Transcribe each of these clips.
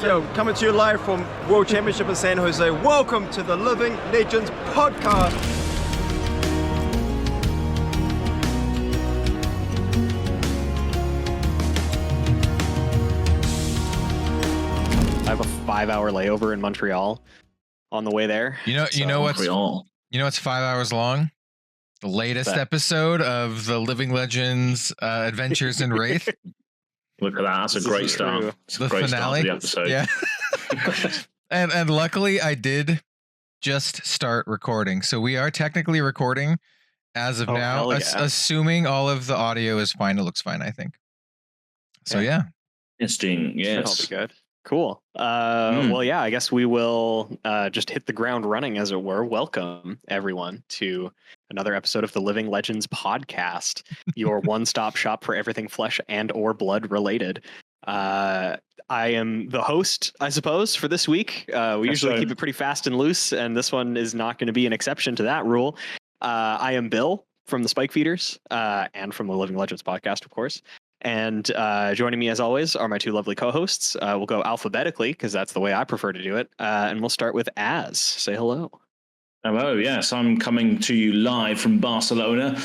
Yo, coming to you live from World Championship in San Jose. Welcome to the Living Legends podcast. I have a 5-hour layover in Montreal on the way there. You know what's 5 hours long? The latest episode of the Living Legends Adventures in Wraith. Look at that. That's a great start. It's a great start to the episode. Yeah. and luckily I did just start recording. So we are technically recording as of now, assuming all of the audio is fine. It looks fine, I think. So yeah. Interesting. Yes. That'll be good. Cool. Well, yeah, I guess we will just hit the ground running, as it were. Welcome, everyone, to another episode of the Living Legends podcast, your one-stop shop for everything flesh and or blood related. I am the host, I suppose, for this week. We usually keep it pretty fast and loose, and this one is not going to be an exception to that rule. I am Bill from the Spike Feeders and from the Living Legends podcast, of course. And joining me, as always, are my two lovely co-hosts. We'll go alphabetically, because that's the way I prefer to do it. And we'll start with Az. Say hello. Hello, yes. I'm coming to you live from Barcelona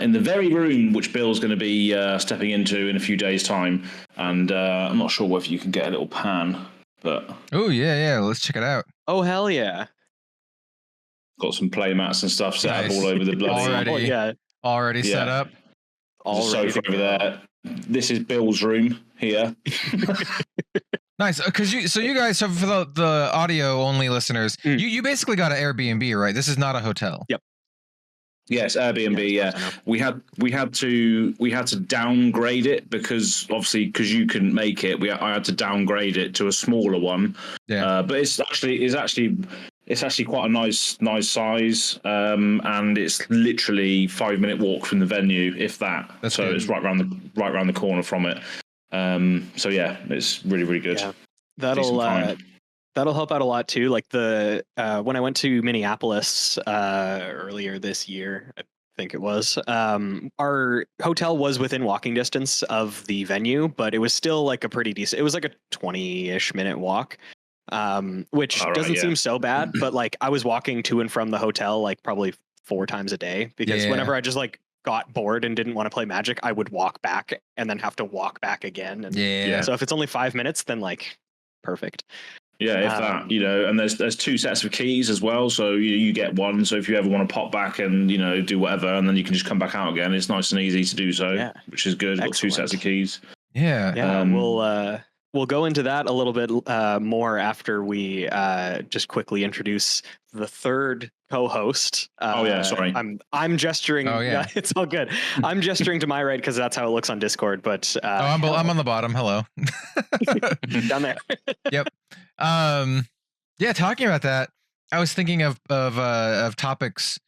in the very room which Bill's going to be stepping into in a few days' time. And I'm not sure whether you can get a little pan, but... Oh, yeah. Let's check it out. Oh, hell yeah. Got some play mats and stuff set up all over the bloody... Already set up. There's a sofa over there. This is Bill's room here. Nice, because you guys have, for the audio only listeners, you basically got an Airbnb, right? This is not a hotel. Yep. Yes, Airbnb. Yeah, we had to downgrade it because you couldn't make it. I had to downgrade it to a smaller one. Yeah, but it's actually quite a nice size, and it's literally 5-minute walk from the venue, if that. That's good. It's right around the corner from it. So yeah, it's really good. Yeah. That'll help out a lot too. Like when I went to Minneapolis earlier this year, I think it was, our hotel was within walking distance of the venue, but it was still like a pretty decent. It was like a 20-ish minute walk. Which doesn't seem so bad, but like I was walking to and from the hotel like probably 4 times a day because whenever I just like got bored and didn't want to play Magic, I would walk back and then have to walk back again. And so if it's only 5 minutes, then like perfect. Yeah, if that, and there's 2 sets of keys as well, so you get one. So if you ever want to pop back and do whatever, and then you can just come back out again, it's nice and easy to do so, which is good. Got 2 sets of keys. We'll go into that a little bit more after we just quickly introduce the third co-host. Sorry. I'm gesturing. Oh, yeah. It's all good. I'm gesturing to my right because that's how it looks on Discord. But I'm on the bottom. Hello. Down there. Yep. Talking about that, I was thinking of topics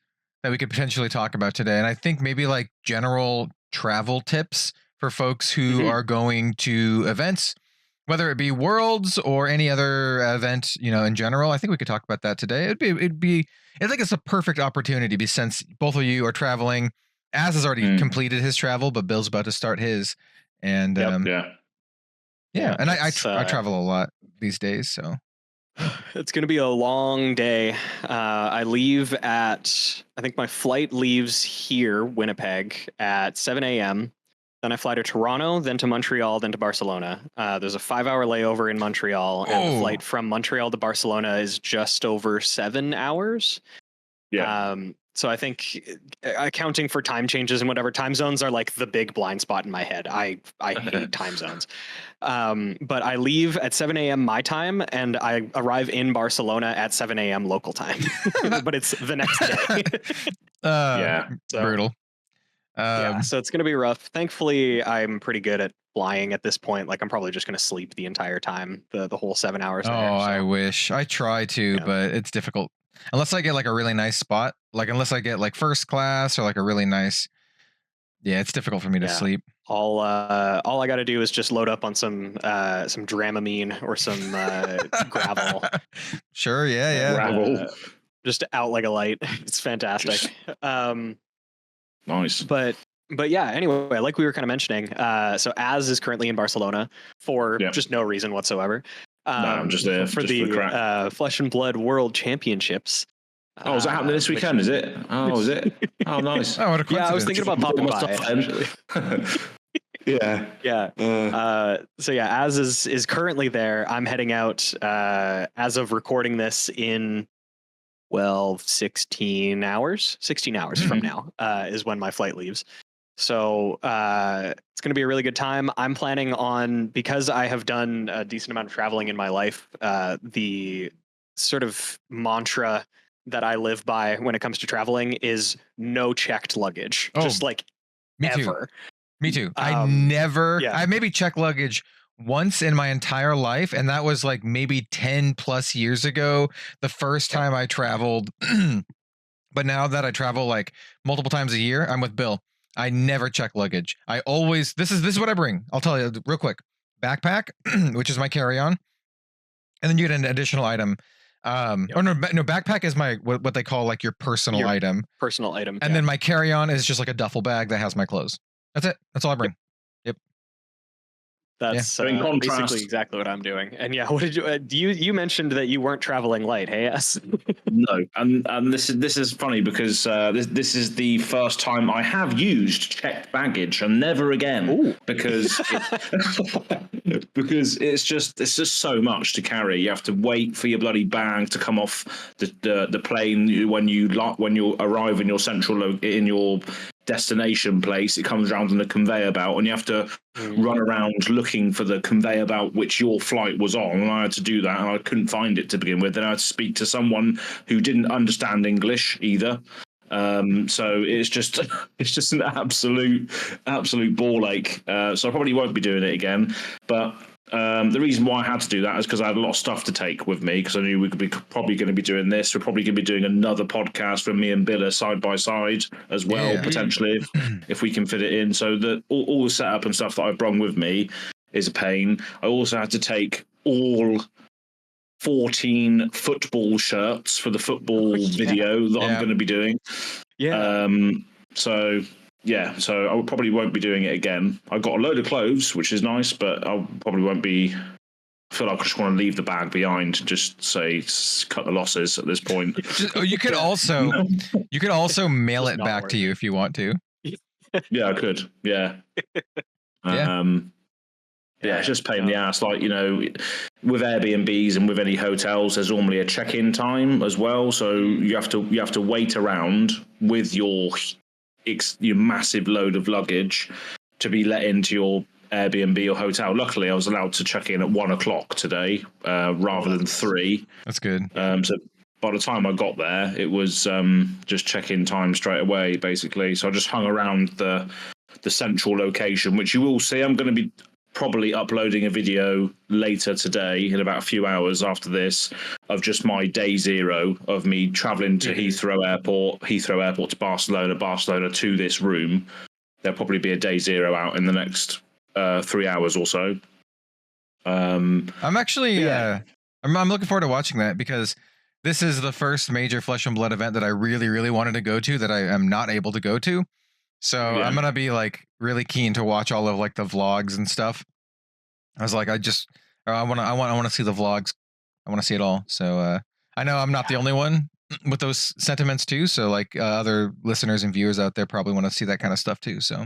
that we could potentially talk about today, and I think maybe like general travel tips for folks who are going to events, whether it be Worlds or any other event, in general. I think we could talk about that today. I think it's a perfect opportunity since both of you are traveling. Az has already completed his travel, but Bill's about to start his. And and I travel a lot these days, so it's going to be a long day. I leave I think my flight leaves here, Winnipeg, at 7 a.m. Then I fly to Toronto, then to Montreal, then to Barcelona. There's a 5-hour layover in Montreal, and the flight from Montreal to Barcelona is just over 7 hours. Yeah. So I think accounting for time changes and whatever, time zones are like the big blind spot in my head. I hate time zones. But I leave at 7 a.m. my time, and I arrive in Barcelona at 7 a.m. local time. But it's the next day. Brutal. So it's going to be rough. Thankfully, I'm pretty good at flying at this point. Like I'm probably just going to sleep the entire time, the whole 7 hours. I wish. I try to, but it's difficult. Unless I get like a really nice spot, like unless I get like first class or like a really nice, it's difficult for me to sleep. All I got to do is just load up on some Dramamine or some gravel. Sure. Yeah. Gravel. Just out like a light. It's fantastic. Nice. But yeah, anyway, like we were kind of mentioning, so Az is currently in Barcelona for just no reason whatsoever. I'm just there for just the for the crack. Flesh and Blood World Championships. Oh, is that happening this weekend? Is it? Oh, is it? Oh, nice. Oh, what a coincidence. Yeah, I was thinking about popping by. Actually. Yeah. So yeah, as is currently there. I'm heading out as of recording this in 16 hours from now is when my flight leaves. So it's going to be a really good time. I'm planning on, because I have done a decent amount of traveling in my life, the sort of mantra that I live by when it comes to traveling is no checked luggage. Just like ever. Me too. I maybe checked luggage once in my entire life, and that was like maybe 10 plus years ago, the first time I traveled. But now that I travel like multiple times a year, I'm with Bill. I never check luggage. I always, this is what I bring. I'll tell you real quick. Backpack, which is my carry-on, and then you get an additional item. Or no, backpack is my what they call like your personal item. Personal item. And then my carry-on is just like a duffel bag that has my clothes. That's it. That's all I bring. Yep. That's basically exactly what I'm doing. And yeah, what did you mentioned that you weren't traveling light? Hey, yes. No, and this is funny because this is the first time I have used checked baggage, and never again. Ooh. Because because it's just so much to carry. You have to wait for your bloody bag to come off the plane when you arrive in your destination place. It comes around on a conveyor belt, and you have to run around looking for the conveyor belt which your flight was on. And I had to do that, and I couldn't find it to begin with. Then I had to speak to someone who didn't understand English either. So it's just an absolute ball ache. So I probably won't be doing it again. But the reason why I had to do that is because I had a lot of stuff to take with me, because I knew we could be probably going to be doing this. We're probably going to be doing another podcast from me and Bill side by side as well, potentially, if we can fit it in. So that all the setup and stuff that I've brought with me is a pain. I also had to take all 14 football shirts for the football video that I'm going to be doing. So I probably won't be doing it again. I've got a load of clothes, which is nice, but I probably won't be. I feel like I just want to leave the bag behind and just say cut the losses at this point. You could also mail it back to you if you want to. Yeah, I could. Yeah. It's just a pain in the ass. Like, with Airbnbs and with any hotels, there's normally a check-in time as well. So you have to wait around with your massive load of luggage to be let into your Airbnb or hotel. Luckily, I was allowed to check in at 1:00 today rather than 3. That's good. So by the time I got there, it was just check-in time straight away, basically. So I just hung around the central location, which you will see. I'm going to be probably uploading a video later today in about a few hours after this of just my day zero of me traveling to Heathrow Airport to Barcelona to this room. There'll probably be a day zero out in the next 3 hours or so. I'm actually I'm looking forward to watching that, because this is the first major Flesh and Blood event that I really, really wanted to go to that I am not able to go to. So I'm gonna be like really keen to watch all of like the vlogs and stuff. I was like, I want to see the vlogs. I want to see it all. So I know I'm not the only one with those sentiments too. So like other listeners and viewers out there probably want to see that kind of stuff too. So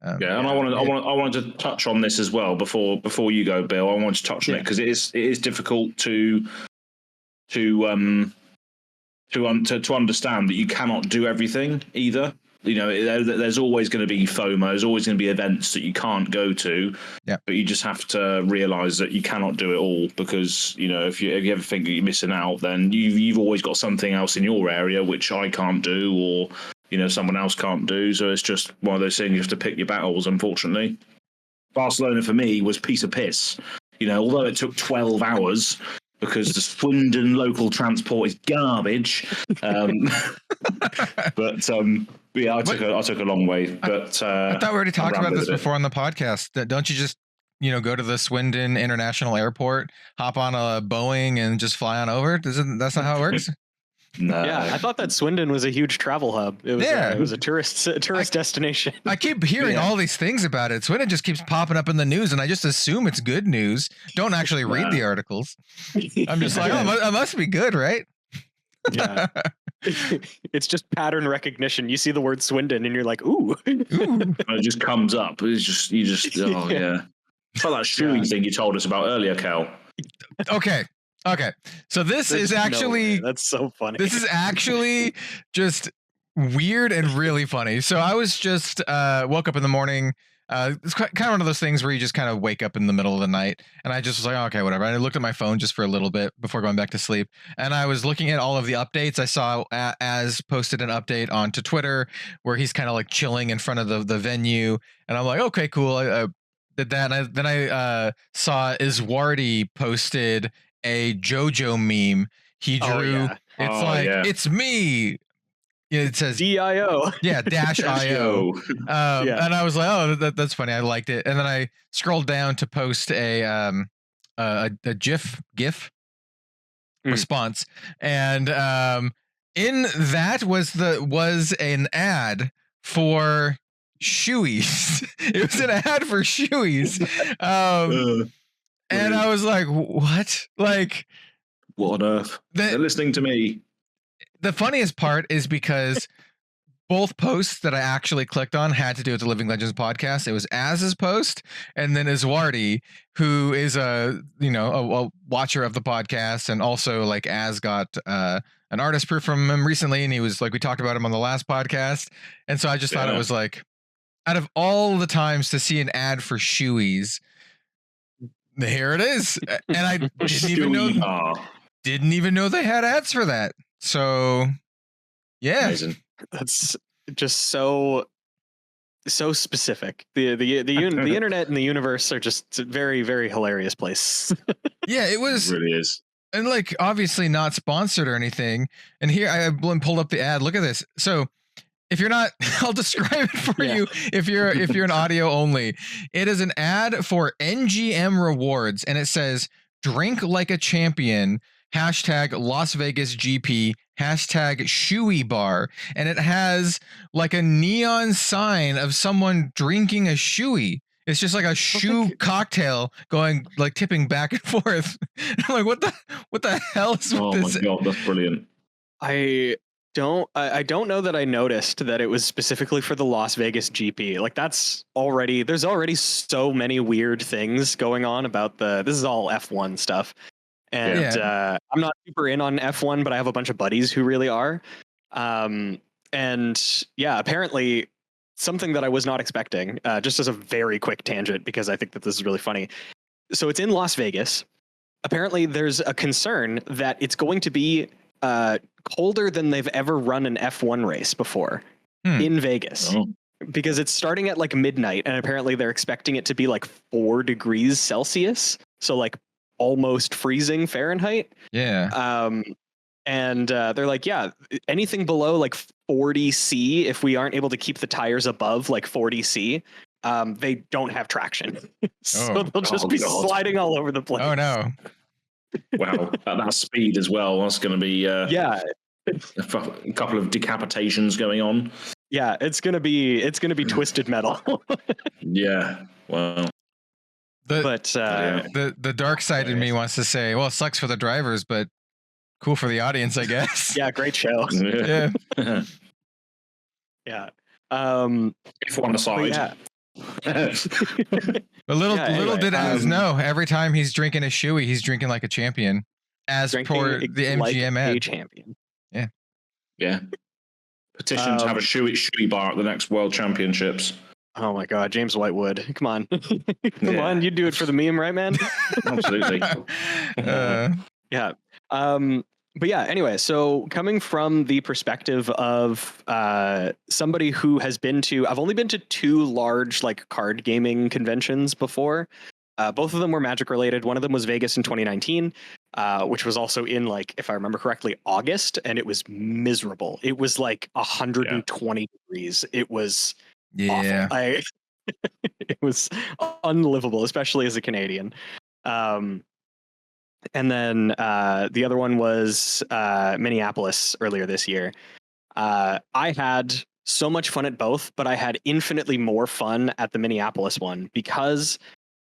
and I wanted to touch on this as well before you go, Bill. I wanted to touch on it because it is difficult to understand that you cannot do everything either. There's always going to be FOMO. There's always going to be events that you can't go to. Yeah. But you just have to realize that you cannot do it all, because if you ever think that you're missing out, then you've always got something else in your area which I can't do, or someone else can't do. So it's just one of those things. You have to pick your battles. Unfortunately, Barcelona for me was piece of piss. Although it took 12 hours. Because the Swindon local transport is garbage, but I took a long way. But I thought we already talked about this before on the podcast. Don't you just go to the Swindon International Airport, hop on a Boeing, and just fly on over? That's not how it works. No. Yeah, I thought that Swindon was a huge travel hub. It was a tourist destination. I keep hearing all these things about it. Swindon just keeps popping up in the news, and I just assume it's good news. Don't actually read the articles. I'm just like, it must be good, right? Yeah. It's just pattern recognition. You see the word Swindon and you're like, ooh. It just comes up. It's just oh yeah. It's like that shoey thing you told us about earlier, Cal. Okay. So this is actually that's so funny. This is actually just weird and really funny. So I was just woke up in the morning. It's kind of one of those things where you just kind of wake up in the middle of the night, and I just was like, okay, whatever. And I looked at my phone just for a little bit before going back to sleep, and I was looking at all of the updates. I saw Az posted an update onto Twitter where he's kind of like chilling in front of the venue, and I'm like, okay, cool. I did that, and then I saw Iswardi posted a JoJo meme. He drew. It's me. It says DIO. Yeah, -IO. And I was like, oh, that's funny. I liked it. And then I scrolled down to post a GIF response, and in that was an ad for shoeies. It was an ad for shoeies. And I was like, what? Like, what on earth? They're listening to me. The funniest part is because both posts that I actually clicked on had to do with the Living Legends podcast. It was Az's post, and then Iswardi, who is a watcher of the podcast, and also like Az got an artist proof from him recently, and he was like, we talked about him on the last podcast, and so I just thought it was like, out of all the times to see an ad for shoeies, here it is, and I didn't even know they had ads for that. So, yeah, amazing. That's just so specific. The internet and the universe are just a very, very hilarious place. Yeah, it was. It really is. And like, obviously not sponsored or anything. And here I pulled up the ad. Look at this. So if you're not, I'll describe it for you. If you're an audio only, it is an ad for NGM rewards, and it says "Drink like a champion." #Las Vegas GP, #Shoey bar, and it has like a neon sign of someone drinking a shoey. It's just like a shoe cocktail going, like, tipping back and forth. I'm like, what the hell is with this? Oh my god, that's brilliant. I don't know that I noticed that it was specifically for the Las Vegas GP. Like, there's already so many weird things going on about this is all F1 stuff. And I'm not super in on F1, but I have a bunch of buddies who really are. And yeah, apparently something that I was not expecting, just as a very quick tangent, because I think that this is really funny. So it's in Las Vegas. Apparently there's a concern that it's going to be colder than they've ever run an F1 race before in Vegas. Oh. Because it's starting at like midnight, and apparently they're expecting it to be like 4 degrees Celsius. So like almost freezing Fahrenheit. Yeah. And they're like, yeah, anything below like 40 C, if we aren't able to keep the tires above like 40 C, they don't have traction. So they'll just be sliding all over the place. Oh no. Wow. At that speed as well. That's going to be a couple of decapitations going on. Yeah, it's gonna be twisted metal. Yeah. Wow. The dark side in me wants to say, well, it sucks for the drivers, but cool for the audience, I guess. Yeah, great show. Yeah. Yeah. If one aside. But little did Az know, every time he's drinking a shoey, he's drinking like a champion. As per the MGM ad. Champion. Yeah. Yeah. Petition to have a shoey bar at the next World Championships. Oh my God, James Whitewood. Come on. Come on, you do it for the meme, right, man? Absolutely. Yeah. But yeah, anyway, so coming from the perspective of somebody who has I've only been to 2 large like card gaming conventions before. Both of them were Magic related. One of them was Vegas in 2019, which was also in, like, if I remember correctly, August, and it was miserable. It was like 120 degrees. It was awful. It was unlivable, especially as a Canadian. And then the other one was Minneapolis earlier this year. I had so much fun at both, but I had infinitely more fun at the Minneapolis one because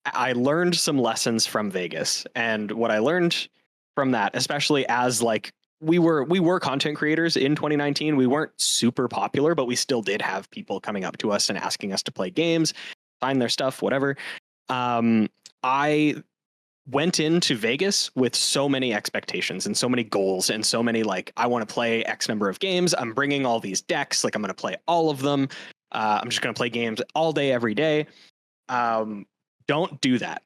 I learned some lessons from Vegas. And what I learned from that, especially as like we were content creators in 2019, we weren't super popular, but we still did have people coming up to us and asking us to play games, sign their stuff, whatever. I went into Vegas with so many expectations and so many goals and so many like, I want to play X number of games. I'm bringing all these decks. Like I'm going to play all of them. I'm just going to play games all day, every day. Don't do that.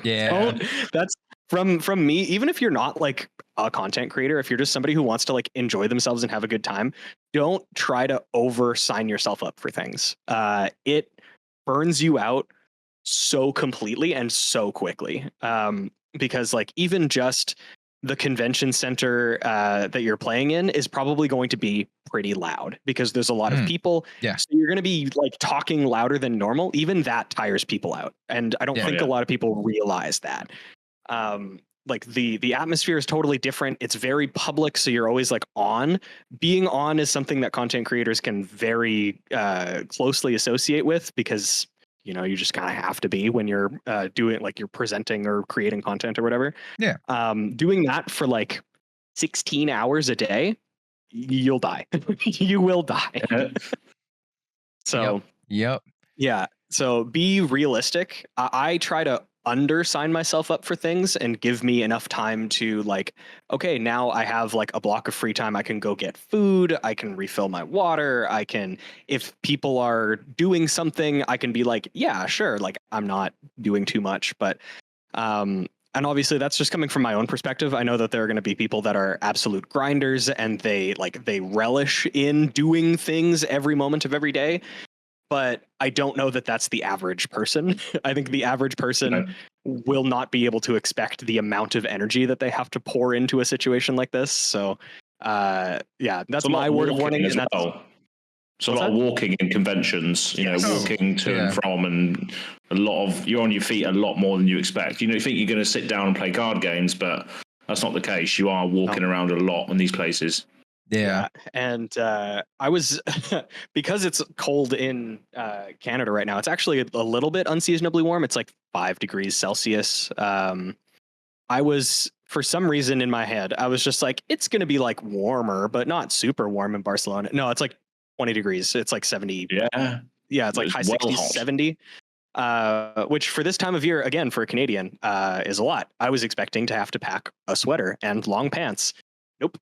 Yeah. That's from me. Even if you're not like a content creator, if you're just somebody who wants to like enjoy themselves and have a good time, don't try to over sign yourself up for things. It burns you out so completely and so quickly, because like even just the convention center that you're playing in is probably going to be pretty loud because there's a lot of people. Yeah. So you're going to be like talking louder than normal. Even that tires people out. And I don't think a lot of people realize that. Like the atmosphere is totally different. It's very public. So you're always like on. Being on is something that content creators can very closely associate with because you know, you just kind of have to be when you're doing like you're presenting or creating content or whatever. Yeah. Doing that for like 16 hours a day, you'll die. You will die. So, yep. Yeah. So be realistic. I try to undersign myself up for things and give me enough time to like, okay, now I have like a block of free time. I can go get food. I can refill my water. I can, if people are doing something, I can be like, yeah, sure. Like I'm not doing too much, but, and obviously that's just coming from my own perspective. I know that there are going to be people that are absolute grinders and they relish in doing things every moment of every day. But I don't know that that's the average person. I think the average person will not be able to expect the amount of energy that they have to pour into a situation like this. So, yeah, that's my word of warning. As well. So a lot of walking in conventions, you know, walking to and from, and a lot of you're on your feet a lot more than you expect. You know, you think you're going to sit down and play card games, but that's not the case. You are walking around a lot in these places. Yeah. And I was, because it's cold in Canada right now, it's actually a little bit unseasonably warm. It's like 5 degrees Celsius. I was, for some reason in my head, I was just like, it's going to be like warmer, but not super warm in Barcelona. No, it's like 20 degrees. It's like 70. Yeah. Yeah, it's like high 60s, 70. Which for this time of year, again, for a Canadian, is a lot. I was expecting to have to pack a sweater and long pants. Nope.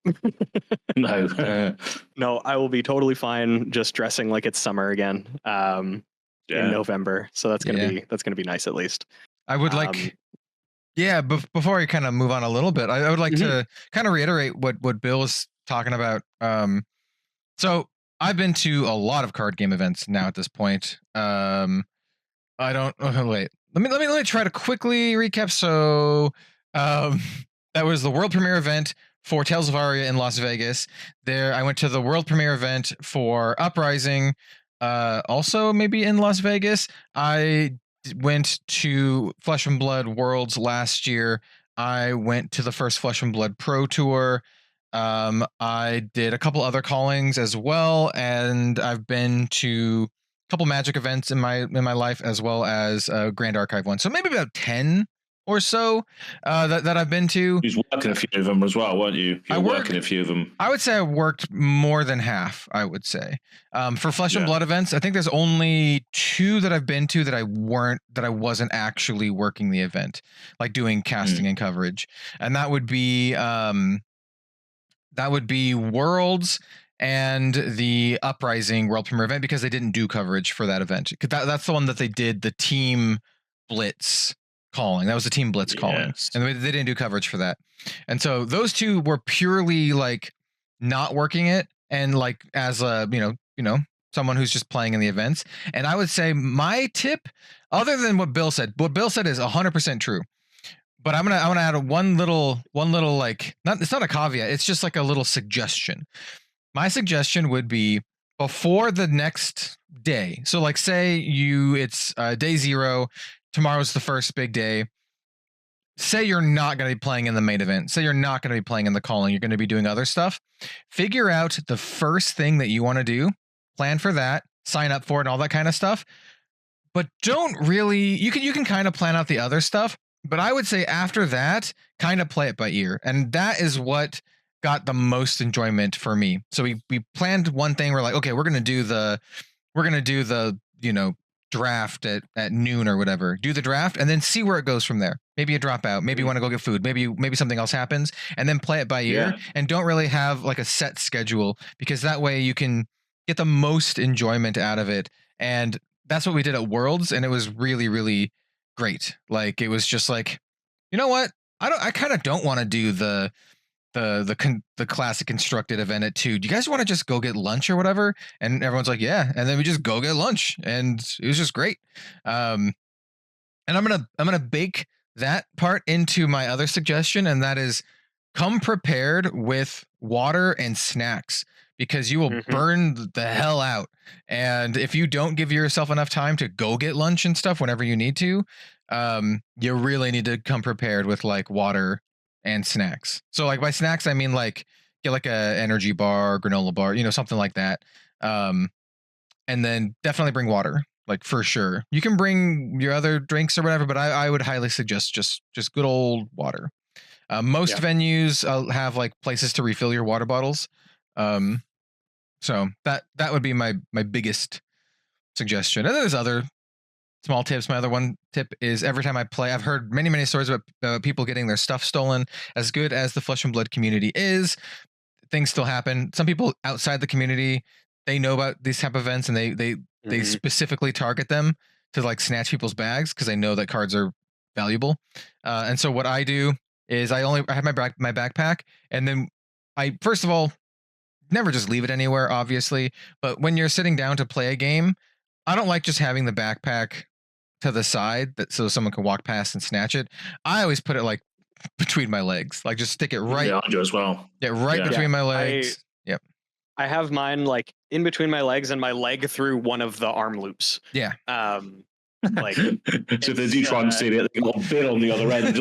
No, I will be totally fine just dressing like it's summer again in November. So that's gonna be nice at least. I would like, before I kind of move on a little bit, I would like to kind of reiterate what Bill was talking about. So I've been to a lot of card game events now at this point. I don't wait. Let me try to quickly recap. So that was the world premiere event for Tales of Aria in Las Vegas. There, I went to the world premiere event for Uprising, also maybe in Las Vegas. I went to Flesh and Blood Worlds last year. I went to the first Flesh and Blood Pro Tour. I did a couple other callings as well, and I've been to a couple Magic events in my life, as well as a Grand Archive one. So maybe about 10 or so that I've been to. You was working a few of them as well, weren't you? You were working a few of them. I would say I worked more than half, I would say. For Flesh and Blood events, I think there's only 2 that I've been to that I wasn't actually working the event, like doing casting and coverage. And that would be Worlds and the Uprising World Premiere event, because they didn't do coverage for that event. That's the one that they did the Team Blitz calling. That was the Team Blitz calling, and they didn't do coverage for that. And so those 2 were purely like not working it, and like as a you know someone who's just playing in the events. And I would say my tip, other than what Bill said is 100% true. But I'm gonna add one little like, it's not a caveat. It's just like a little suggestion. My suggestion would be, before the next day. So like, say it's day 0. Tomorrow's the first big day. say you're not going to be playing in the main event, say you're not going to be playing in the calling, you're going to be doing other stuff, figure out the first thing that you want to do, plan for that, sign up for it and all that kind of stuff. But don't really, you can kind of plan out the other stuff, but I would say after that, kind of play it by ear. And that is what got the most enjoyment for me. So we planned one thing, we're like, okay, we're going to do the, draft at noon or whatever, do the draft and then see where it goes from there. Maybe you drop out, maybe you want to go get food, maybe something else happens, and then play it by ear and don't really have like a set schedule, because that way you can get the most enjoyment out of it. And that's what we did at Worlds, and it was really, really great. Like, it was just like, you know what? I kind of don't want to do the classic constructed event at 2. Do you guys want to just go get lunch or whatever? And everyone's like, yeah. And then we just go get lunch, and it was just great. And I'm gonna bake that part into my other suggestion, and that is come prepared with water and snacks, because you will burn the hell out. And if you don't give yourself enough time to go get lunch and stuff whenever you need to, you really need to come prepared with like water and snacks. So like by snacks, I mean like get like a energy bar, granola bar, something like that. And then definitely bring water, like for sure. You can bring your other drinks or whatever, but I would highly suggest just good old water. Most venues have like places to refill your water bottles. So that would be my biggest suggestion. And there's other small tips. My other one tip is every time I play, I've heard many stories about people getting their stuff stolen. As good as the Flesh and Blood community is, things still happen. Some people outside the community, they know about these type of events, and they specifically target them to like snatch people's bags because they know that cards are valuable. And so what I do is I have my backpack, and then I first of all never just leave it anywhere, obviously. But when you're sitting down to play a game, I don't like just having the backpack to the side so someone can walk past and snatch it. I always put it like between my legs, like just stick it right. Yeah, I do as well. Yeah, between my legs. Yep. I have mine like in between my legs and my leg through one of the arm loops. Yeah. Like so if they do try and steal it, they got a bit on the other end.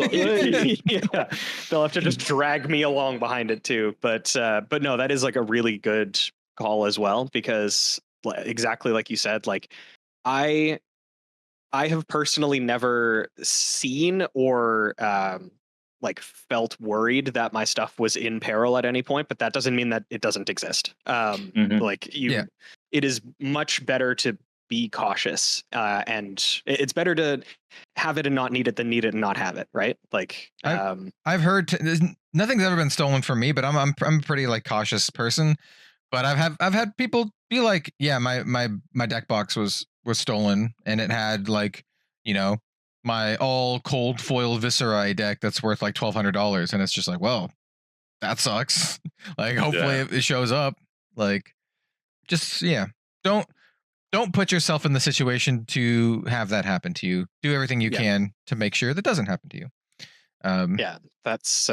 Yeah, they'll have to just drag me along behind it too. But no, that is like a really good call as well, because exactly like you said, like I have personally never seen or like felt worried that my stuff was in peril at any point, but that doesn't mean that it doesn't exist. Like it is much better to be cautious, and it's better to have it and not need it than need it and not have it, right? Like I've heard nothing's ever been stolen from me, but I'm a pretty like cautious person. But I've had people be like, yeah, my deck box was stolen, and it had like, my all cold foil Viscera deck that's worth like $1,200, and it's just like, well, that sucks. Like, hopefully it shows up. Like, just don't put yourself in the situation to have that happen to you. Do everything you can to make sure that doesn't happen to you. That's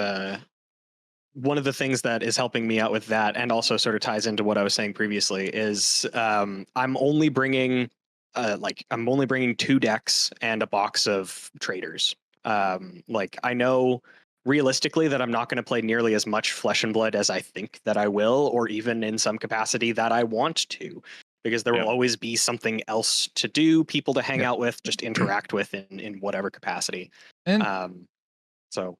one of the things that is helping me out with that, and also sort of ties into what I was saying previously, is I'm only bringing 2 decks and a box of traders. Like, I know realistically that I'm not going to play nearly as much Flesh and Blood as I think that I will, or even in some capacity that I want to, because there will always be something else to do, people to hang out with, just interact with in whatever capacity. And so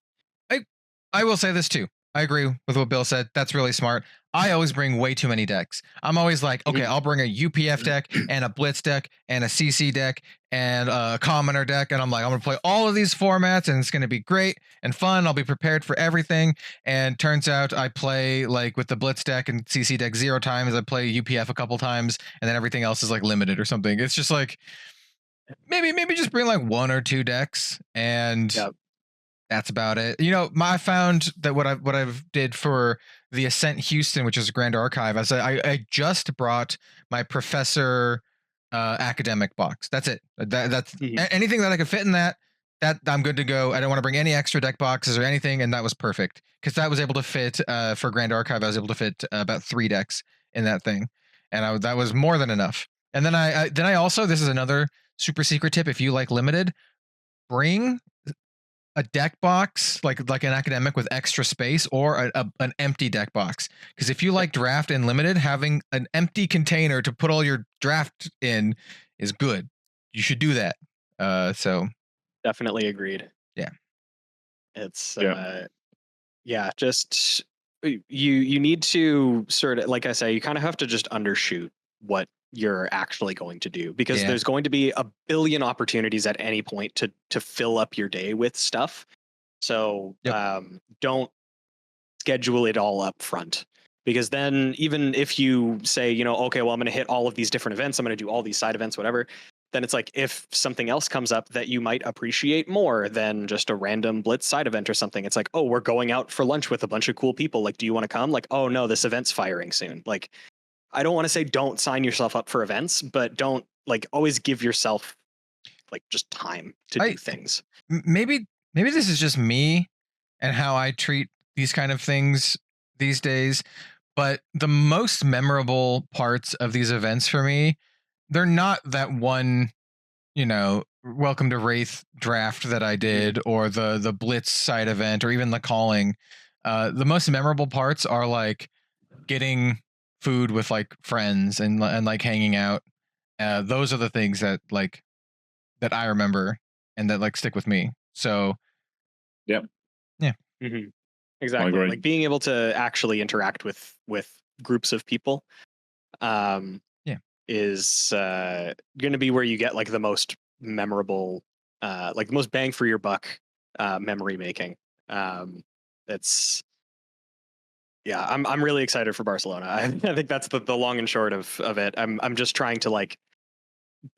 I will say this too. I agree with what Bill said. That's really smart. I always bring way too many decks. I'm always like, okay, I'll bring a UPF deck and a Blitz deck and a CC deck and a Commoner deck. And I'm like, I'm going to play all of these formats, and it's going to be great and fun. I'll be prepared for everything. And turns out I play like with the Blitz deck and CC deck 0 times. I play UPF a couple times, and then everything else is like limited or something. It's just like, maybe just bring like 1 or 2 decks, and that's about it. I found that what I've did for the Ascent Houston, which is a Grand Archive, I just brought my Professor academic box. That's it. That's anything that I could fit in that I'm good to go. I don't want to bring any extra deck boxes or anything, and that was perfect, because that was able to fit for Grand Archive. I was able to fit about 3 decks in that thing, and that was more than enough. And then I also, this is another super secret tip: if you like limited, bring a deck box, like an academic with extra space, or an empty deck box. Because if you like draft and limited, having an empty container to put all your draft in is good. You should do that. So definitely agreed. Yeah. It's just you need to sort of, like I say, you kind of have to just undershoot what you're actually going to do, because there's going to be a billion opportunities at any point to fill up your day with stuff. So don't schedule it all up front, because then even if you say, okay, well, I'm going to hit all of these different events, I'm going to do all these side events, whatever, then it's like, if something else comes up that you might appreciate more than just a random blitz side event or something, it's like, oh, we're going out for lunch with a bunch of cool people, like, do you want to come? Like, oh no, this event's firing soon. Like, I don't want to say don't sign yourself up for events, but don't like always give yourself like just time to do things. Maybe this is just me and how I treat these kind of things these days, but the most memorable parts of these events for me, they're not that one, Welcome to Wraith draft that I did, or the Blitz side event, or even the calling. The most memorable parts are like getting food with like friends and like hanging out. Those are the things that I remember and that like stick with me. So yeah. Mm-hmm. Exactly. Like being able to actually interact with groups of people is going to be where you get like the most memorable, like the most bang for your buck memory making. It's I'm really excited for Barcelona. I think that's the long and short of it. I'm just trying to like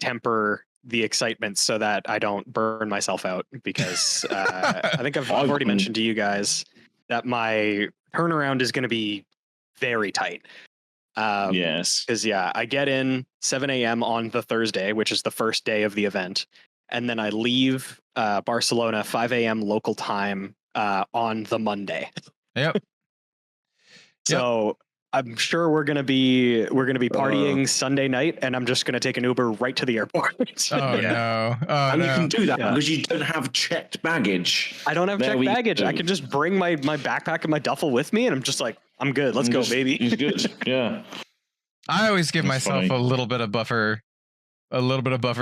temper the excitement so that I don't burn myself out, because I think I've already mentioned to you guys that my turnaround is going to be very tight. Yes. Because I get in 7 a.m. on the Thursday, which is the first day of the event, and then I leave Barcelona 5 a.m. local time on the Monday. Yep. So I'm sure we're gonna be partying Sunday night, and I'm just gonna take an Uber right to the airport. No! And you can do that because you don't have checked baggage. I don't have checked baggage. I can just bring my backpack and my duffel with me, and I'm just like, I'm good. Let's go, baby. He's good. Yeah. I always give myself a little bit of buffer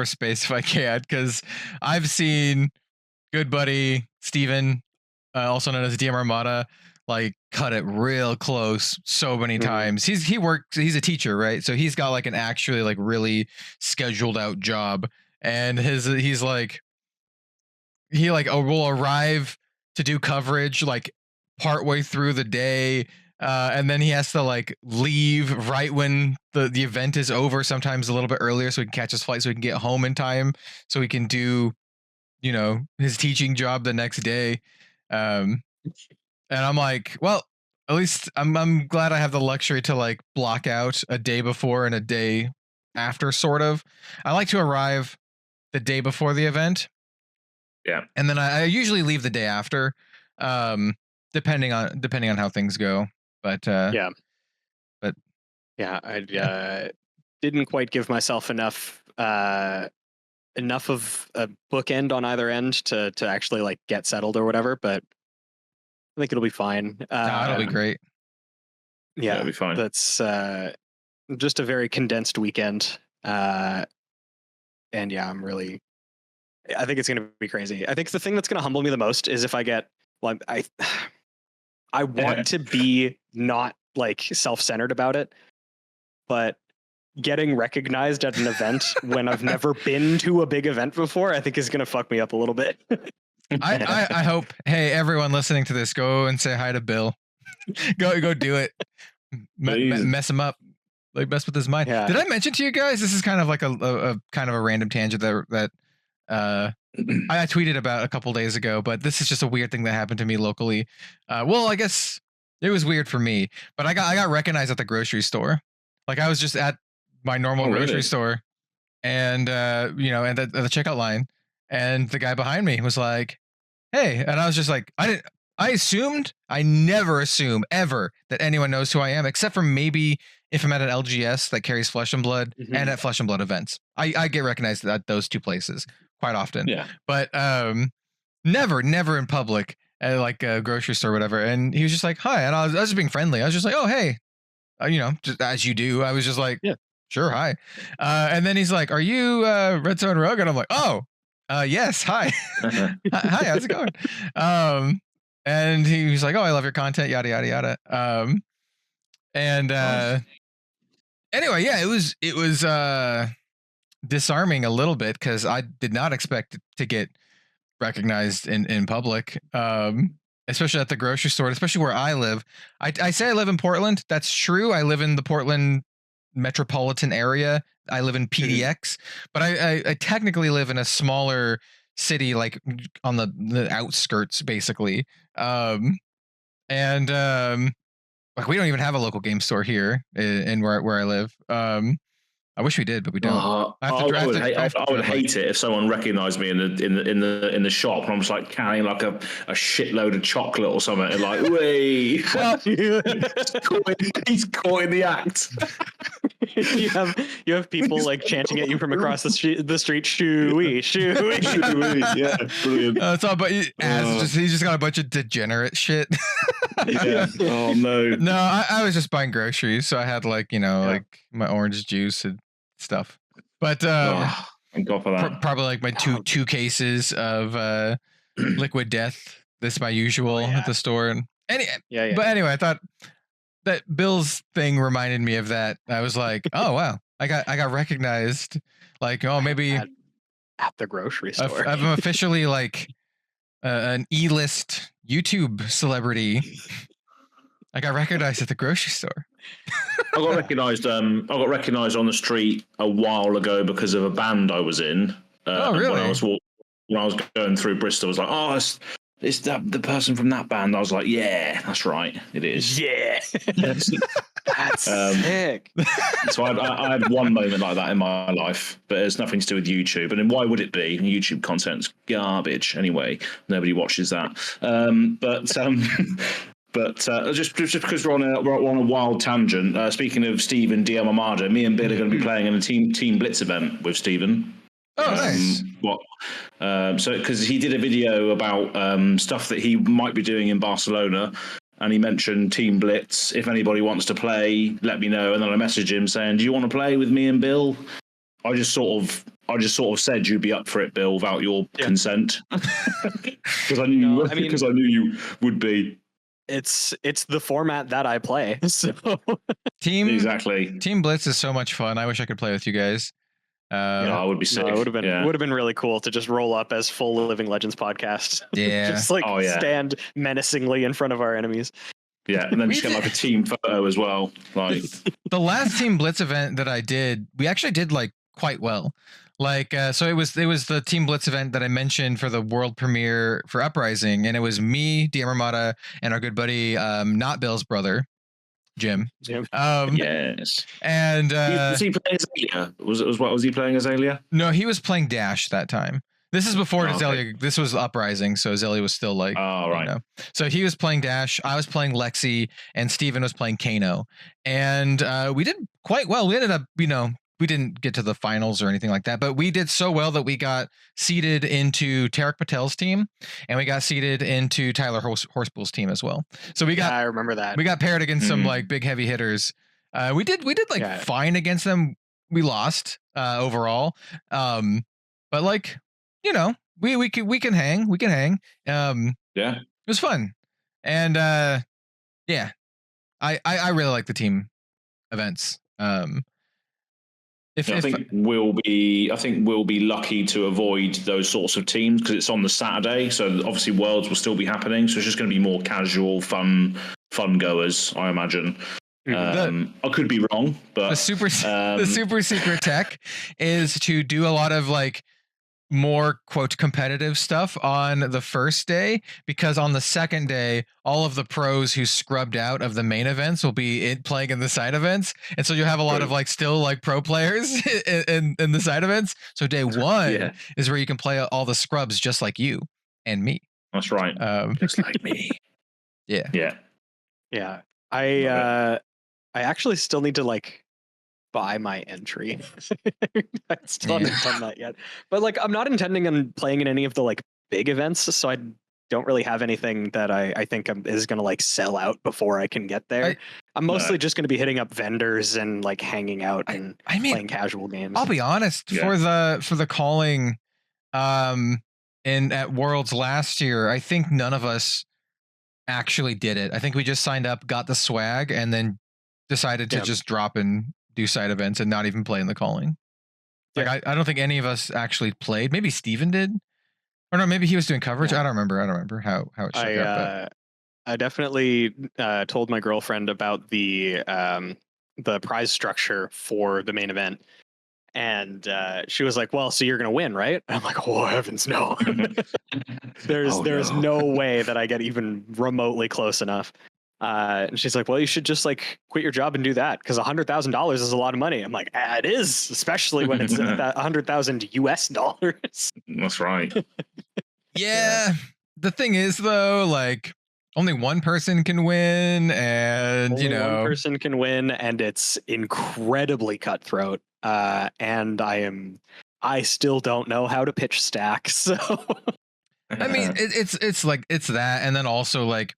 space if I can, because I've seen good buddy Steven, also known as DM Armada, like cut it real close so many times. He's a teacher, right? So he's got like an actually like really scheduled out job, and he will arrive to do coverage like partway through the day, and then he has to like leave right when the event is over, sometimes a little bit earlier, so he can catch his flight so he can get home in time so he can do his teaching job the next day. And I'm like, well, at least I'm glad I have the luxury to like block out a day before and a day after, sort of. I like to arrive the day before the event. Yeah. And then I usually leave the day after, depending on how things go. But I didn't quite give myself enough of a bookend on either end to actually like get settled or whatever, but I think it'll be fine. It'll be great. Yeah, it'll be fine. That's just a very condensed weekend. And I think it's going to be crazy. I think the thing that's going to humble me the most is if I get, I want to be not like self-centered about it, but getting recognized at an event when I've never been to a big event before, I think is going to fuck me up a little bit. I hope, hey, everyone listening to this, go and say hi to Bill. go do it. Mess him up. Like, mess with his mind. Yeah. Did I mention to you guys, this is kind of like a kind of a random tangent that I tweeted about a couple days ago, but this is just a weird thing that happened to me locally. Well, I guess it was weird for me, but I got recognized at the grocery store. Like, I was just at my normal grocery store, and and at the checkout line, and the guy behind me was like, "Hey," and I was just like, I never assume ever that anyone knows who I am, except for maybe if I'm at an LGS that carries Flesh and Blood, and at Flesh and Blood events. I get recognized at those two places quite often. Yeah. But never in public at like a grocery store or whatever. And he was just like, hi. And I was just being friendly. I was just like, oh, hey, just as you do. I was just like, yeah, sure. Hi. And then he's like, are you Red Zone Rogue? And I'm like, oh, yes. Hi. Hi. How's it going? And he was like, oh, I love your content. Yada, yada, yada. Anyway, yeah, it was disarming a little bit because I did not expect to get recognized in public, especially at the grocery store, especially where I live. I say I live in Portland. That's true. I live in the Portland metropolitan area. I live in PDX, but I technically live in a smaller city, like on the outskirts, basically. Like we don't even have a local game store here in where I live. I wish we did, but we don't. I would hate it if someone recognised me in the shop and I'm just like carrying like a shitload of chocolate or something. And like, wait, he's caught in the act. you have people like chanting at you from across the street, shooey, shooey. Yeah, brilliant. It's all about he's just got a bunch of degenerate shit. Yeah. Oh no. No, I was just buying groceries, so I had like like my orange juice and stuff. But thank God for that. Probably like my two cases of liquid death. This is my usual at the store. And but anyway, I thought that Bill's thing reminded me of that. I was like, oh wow, I got recognized. Like, oh, maybe at the grocery store. I'm officially like an E-list YouTube celebrity. I got recognized at the grocery store. I got recognized on the street a while ago because of a band I was in. Oh, really? When I was going through Bristol, I was like, oh, it's the person from that band. I was like, yeah, that's right, it is. Yeah, that's sick. So I had one moment like that in my life, but it's nothing to do with YouTube. And then why would it be? YouTube content's garbage anyway. Nobody watches that. But just because we're on a wild tangent. Speaking of Stephen DM Armada, me and Bill are going to be playing in a Team Blitz event with Stephen. Oh, nice. So because he did a video about stuff that he might be doing in Barcelona, and he mentioned Team Blitz. If anybody wants to play, let me know. And then I messaged him saying, "Do you want to play with me and Bill?" I just sort of said you'd be up for it, Bill, without your consent, because I knew you would be. It's the format that I play. So Team Blitz is so much fun. I wish I could play with you guys. I would be sick. No, it would have been really cool to just roll up as full Living Legends podcast. Yeah. Just stand menacingly in front of our enemies. Yeah, and then just get like a team photo as well. Like the last Team Blitz event that I did, we actually did like quite well. Like so it was the Team Blitz event that I mentioned for the world premiere for Uprising, and it was me, DM Armada, and our good buddy not Bill's brother, Jim. Yes. And was he playing Azalea? Was he playing Azalea? No, he was playing Dash that time. This is before Azalea. Okay. This was Uprising, so Azalea was still like. Oh, right. So he was playing Dash, I was playing Lexi, and Steven was playing Kano. And we did quite well. We ended up, we didn't get to the finals or anything like that, but we did so well that we got seeded into Tarek Patel's team, and we got seeded into Tyler Horspool's team as well. So I remember that. We got paired against some like big heavy hitters. We did like fine against them. We lost overall. But like, we can hang. We can hang. It was fun. And I really like the team events. I think we'll be lucky to avoid those sorts of teams because it's on the Saturday. So obviously Worlds will still be happening. So it's just going to be more casual, fun goers, I imagine. I could be wrong, but the super secret tech is to do a lot of like more quote competitive stuff on the first day, because on the second day all of the pros who scrubbed out of the main events will be playing in the side events, and so you'll have a lot of like still like pro players in the side events. So day one is where you can play all the scrubs just like you and me. That's right. Just like me. Yeah. I actually still need to like buy my entry. I still haven't done that yet, but like I'm not intending on playing in any of the like big events, so I don't really have anything that I think is going to like sell out before I can get there. I'm mostly just going to be hitting up vendors and like hanging out and playing casual games. I'll be honest, for the calling in at Worlds last year, I think none of us actually did it. I think we just signed up, got the swag, and then decided to just drop and do side events and not even play in the calling. Like I don't think any of us actually played. Maybe Steven did. Or no, maybe he was doing coverage. I don't remember how it shook up. I definitely told my girlfriend about the prize structure for the main event, and she was like, "Well, so you're gonna win, right?" I'm like, "Oh heavens, no! There's no way that I get even remotely close enough." And she's like, "Well, you should just like quit your job and do that because $100,000 is a lot of money." I'm like, "It is, especially when it's $100,000 US dollars." That's right. Yeah. The thing is, though, like only one person can win, and only one person can win, and it's incredibly cutthroat. And I still don't know how to pitch stacks. So I mean, it's like it's that, and then also like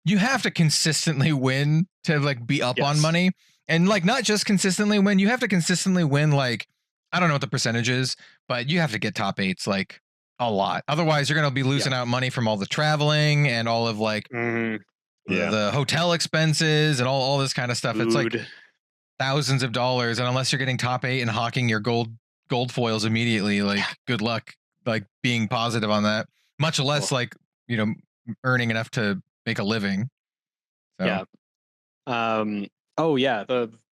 you have to consistently win to like be up on money, and like not just consistently win. You have to consistently win. Like I don't know what the percentage is, but you have to get top 8s like a lot. Otherwise, you're gonna be losing out money from all the traveling and all of like the hotel expenses and all this kind of stuff. Food. It's like thousands of dollars, and unless you're getting top 8 and hawking your gold foils immediately, like good luck like being positive on that. Much less like earning enough to make a living. So. Yeah.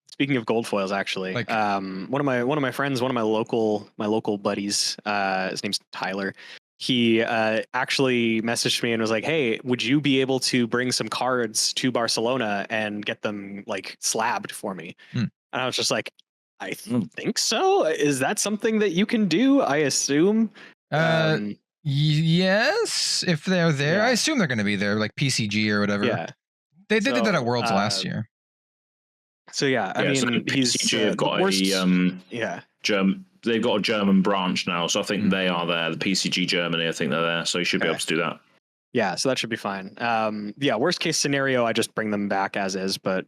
Speaking of gold foils, actually, like, one of my friends, one of my local buddies, his name's Tyler. He actually messaged me and was like, "Hey, would you be able to bring some cards to Barcelona and get them like slabbed for me?" And I was just like, "I think so. Is that something that you can do? I assume." Yes, if they're there. I assume they're going to be there, like PCG or whatever. Yeah, they did that at Worlds last year. So I mean, so PCG have got they've got a German branch now, so I think they are there. The PCG Germany, I think they're there, so you should be able to do that. Yeah, so that should be fine. Worst case scenario, I just bring them back as is. But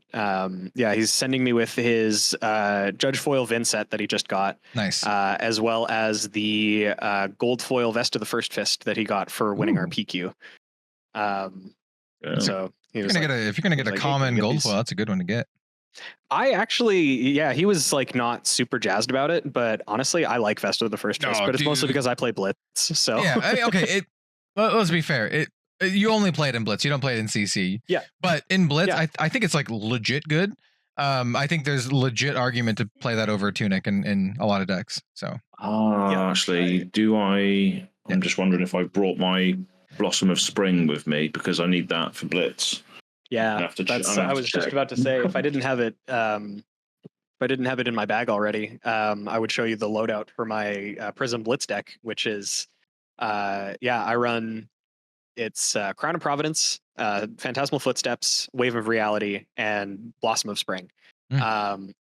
he's sending me with his Judge Foil Vin set that he just got. Nice. As well as the gold foil Vest of the First Fist that he got for winning our PQ. So if you're gonna get a common gold foil, that's a good one to get. I actually, he was like not super jazzed about it, but honestly, I like Vest of the First Fist, but it's mostly because I play Blitz. So yeah, I mean, okay. Let's be fair. You only play it in Blitz. You don't play it in CC. Yeah. But in Blitz, I think it's like legit good. I think there's legit argument to play that over Tunic in a lot of decks. So. Actually, do I? I'm just wondering if I brought my Blossom of Spring with me because I need that for Blitz. Yeah, I was just about to say if I didn't have it, in my bag already, I would show you the loadout for my Prism Blitz deck, which is, I run. It's Crown of Providence, Phantasmal Footsteps, Wave of Reality, and Blossom of Spring.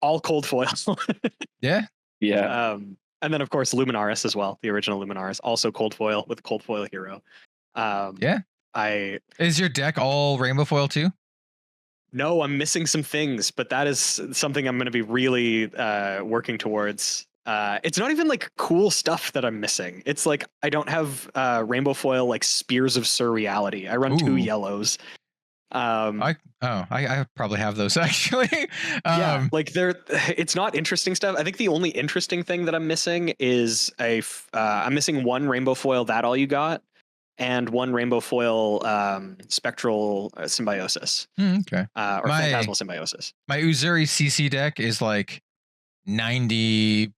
All cold foil. Yeah. And then of course Luminaris as well, the original Luminaris, also cold foil with a cold foil hero. Is your deck all rainbow foil too? No, I'm missing some things, but that is something I'm going to be really working towards. It's not even like cool stuff that I'm missing. It's like I don't have rainbow foil like Spears of Surreality. I run 2 yellows. I probably have those actually. It's not interesting stuff. I think the only interesting thing that I'm missing is I'm missing 1 rainbow foil That All You Got and 1 rainbow foil Spectral Symbiosis. Okay. Or Phantasmal Symbiosis. My Uzuri CC deck is like 95%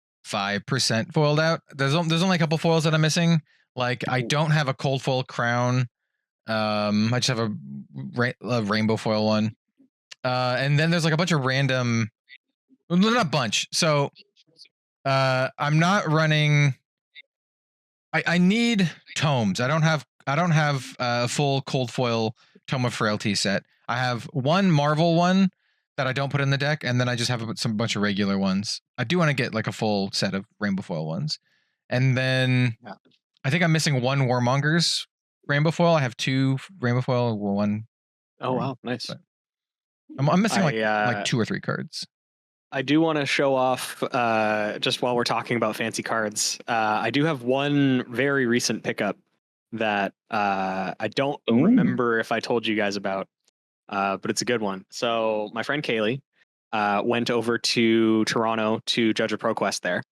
foiled out. There's only a couple foils that I'm missing. Like I don't have a cold foil Crown. I just have a rainbow foil one. And then there's like a bunch of random, not a bunch. So I'm not running. I need tomes. I don't have a full cold foil Tome of Frailty set. I have 1 Marvel one that I don't put in the deck, and then I just have a bunch of regular ones. I do want to get like a full set of rainbow foil ones, and then I think I'm missing one Warmongers Rainbow Foil. I have 2 Rainbow Foil, one. Oh wow, nice. But I'm missing like 2 or 3 cards. I do want to show off, just while we're talking about fancy cards, I do have one very recent pickup that I don't remember if I told you guys about, but it's a good one. So my friend Kaylee went over to Toronto to judge a ProQuest there.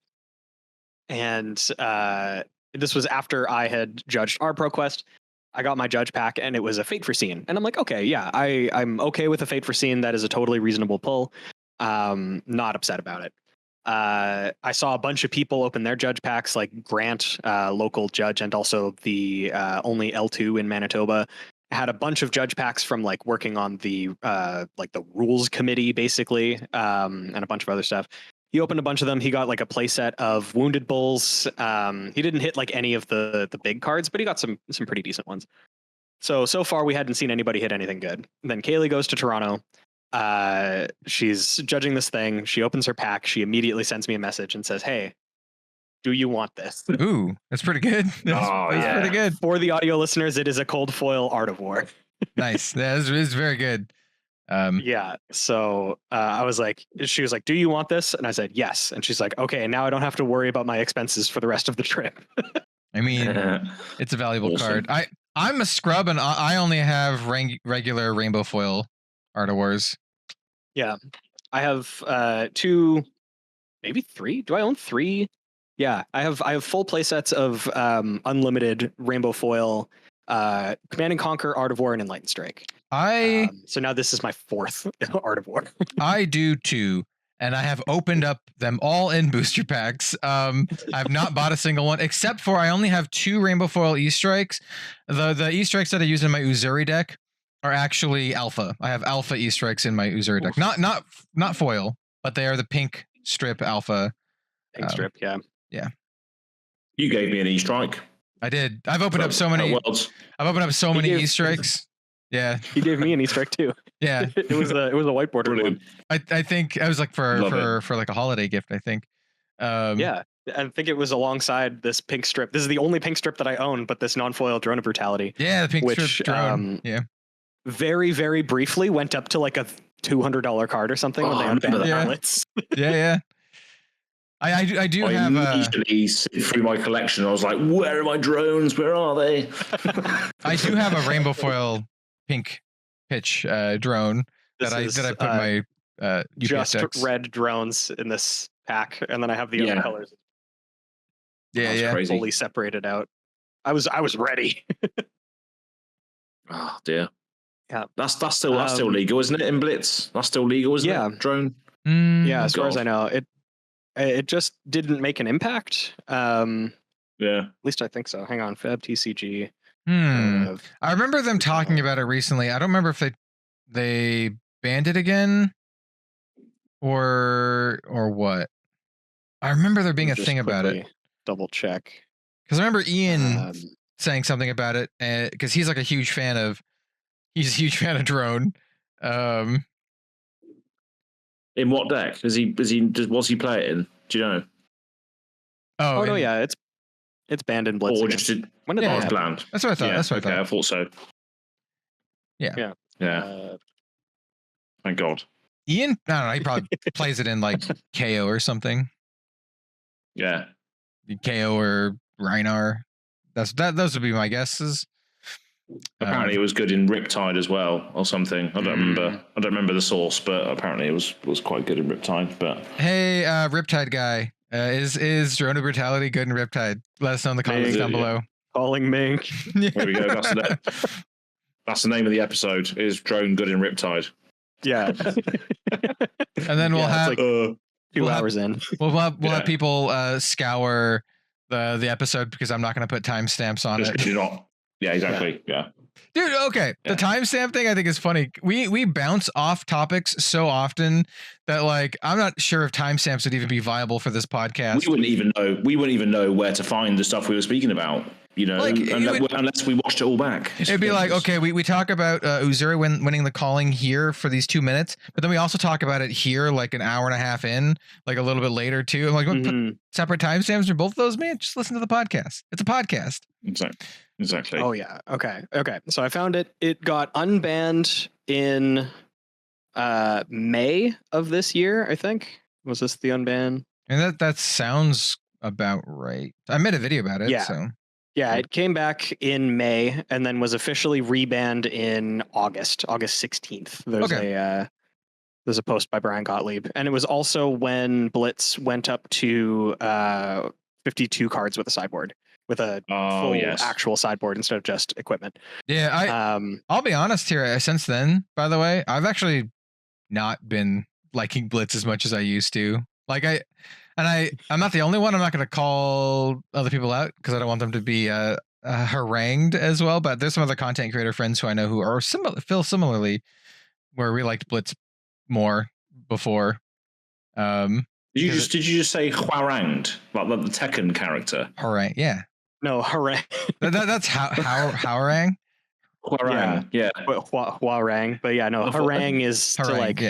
And this was after I had judged our ProQuest. I got my judge pack and it was a Fate Foreseen. And I'm like, okay, yeah, I'm okay with a Fate Foreseen. That is a totally reasonable pull. Not upset about it. I saw a bunch of people open their judge packs, like Grant, local judge, and also the only L2 in Manitoba had a bunch of judge packs from like working on the like the rules committee, basically, and a bunch of other stuff. He opened a bunch of them. He got like a play set of Wounded Bulls. He didn't hit like any of the big cards, but he got some pretty decent ones. So far we hadn't seen anybody hit anything good. And then Kaylee goes to Toronto. She's judging this thing. She opens her pack. She immediately sends me a message and says, "Hey, do you want this?" Ooh, that's pretty good. That's pretty good. For the audio listeners, it is a cold foil Art of War. Nice. Yeah, it's very good. Yeah. So I was like, she was like, "Do you want this?" And I said, "Yes." And she's like, "Okay, now I don't have to worry about my expenses for the rest of the trip." I mean, it's a valuable card. I'm a scrub and I only have regular Rainbow Foil Art of Wars. Yeah. I have 2, maybe 3. Do I own 3? Yeah, I have full play sets of unlimited Rainbow Foil, Command and Conquer, Art of War, and Enlightened Strike. So now this is my 4th Art of War. I do too, and I have opened up them all in booster packs. I've not bought a single one except for I only have 2 Rainbow Foil E-Strikes. The E-Strikes that I use in my Uzuri deck are actually alpha. I have alpha E-Strikes in my Uzuri deck. Not foil, but they are the pink strip alpha. Pink strip, yeah. Yeah. You gave me an E-Strike. I did. I've opened up so many. I've opened up so many E-Strikes. Yeah. He gave me an E-Strike too. Yeah. It was a whiteboard one. I think I was like for like a holiday gift, I think. Yeah. I think it was alongside this pink strip. This is the only pink strip that I own, but this non-foil Drone of Brutality. Yeah, the pink strip drone. Yeah. Very, very briefly went up to like a $200 card or something when they unbanned the outlets. Yeah. I do have immediately through my collection. I was like, where are my drones? Where are they? I do have a Rainbow Foil pink pitch drone that I put in my UPS just decks. Red drones in this pack, and then I have the other colors. Yeah, crazy. Fully separated out. I was ready. Oh dear. Yeah, that's still legal, isn't it? In Blitz, that's still legal, isn't it? Drone. Yeah, as far as I know, it just didn't make an impact. Yeah, at least I think so. Hang on, FAB TCG. I remember them talking about it recently. I don't remember if they banned it again or what. I remember there being a thing about it. Double check. Because I remember Ian saying something about it, because he's like a huge fan of drone. In what deck was he play it in? Do you know? Oh no, yeah, it's banned in Blitz. Or just when did that banned? That's what I thought. Yeah, that's what I thought. I thought so. Yeah. Thank God. Ian, I don't know. He probably plays it in like KO or something. Yeah. KO or Rhinar. Those would be my guesses. Apparently, it was good in Riptide as well, or something. I don't remember the source, but apparently it was quite good in Riptide. But hey, Riptide guy, is Drone of Brutality good in Riptide? Let us know in the comments down below. Calling Mink. There we go. That's the name of the episode. Is Drone good in Riptide? Yeah. And then we'll have like 2 hours in. We'll have people scour the episode because I'm not going to put timestamps on it. You're not. Yeah, exactly. Yeah. Dude, okay. Yeah. The timestamp thing I think is funny. We bounce off topics so often that like I'm not sure if timestamps would even be viable for this podcast. We wouldn't even know where to find the stuff we were speaking about. You know, Like, unless we watched it all back. It'd be like, okay, we talk about Uzuri winning the calling here for these 2 minutes, but then we also talk about it here like an hour and a half in, like a little bit later too. I'm like, put separate timestamps for both of those, man. Just listen to the podcast. It's a podcast. Exactly. Oh yeah. Okay. So I found it. It got unbanned in May of this year, I think. Was this the unban? And that sounds about right. I made a video about it. Yeah. So. Yeah, it came back in May and then was officially rebanned in August 16th. There's a post by Brian Gottlieb, and it was also when Blitz went up to 52 cards with a sideboard, with a full actual sideboard instead of just equipment. Yeah, I'll be honest here. Since then, by the way, I've actually not been liking Blitz as much as I used to. Like I'm not the only one. I'm not going to call other people out because I don't want them to be harangued as well. But there's some other content creator friends who I know who are feel similarly, where we liked Blitz more before. Did you just say harangued, like the Tekken character? Harangue, yeah. No, harangue. That's harangue. Harangue, yeah. Harangue, but yeah, no, harangue is harangue, to like,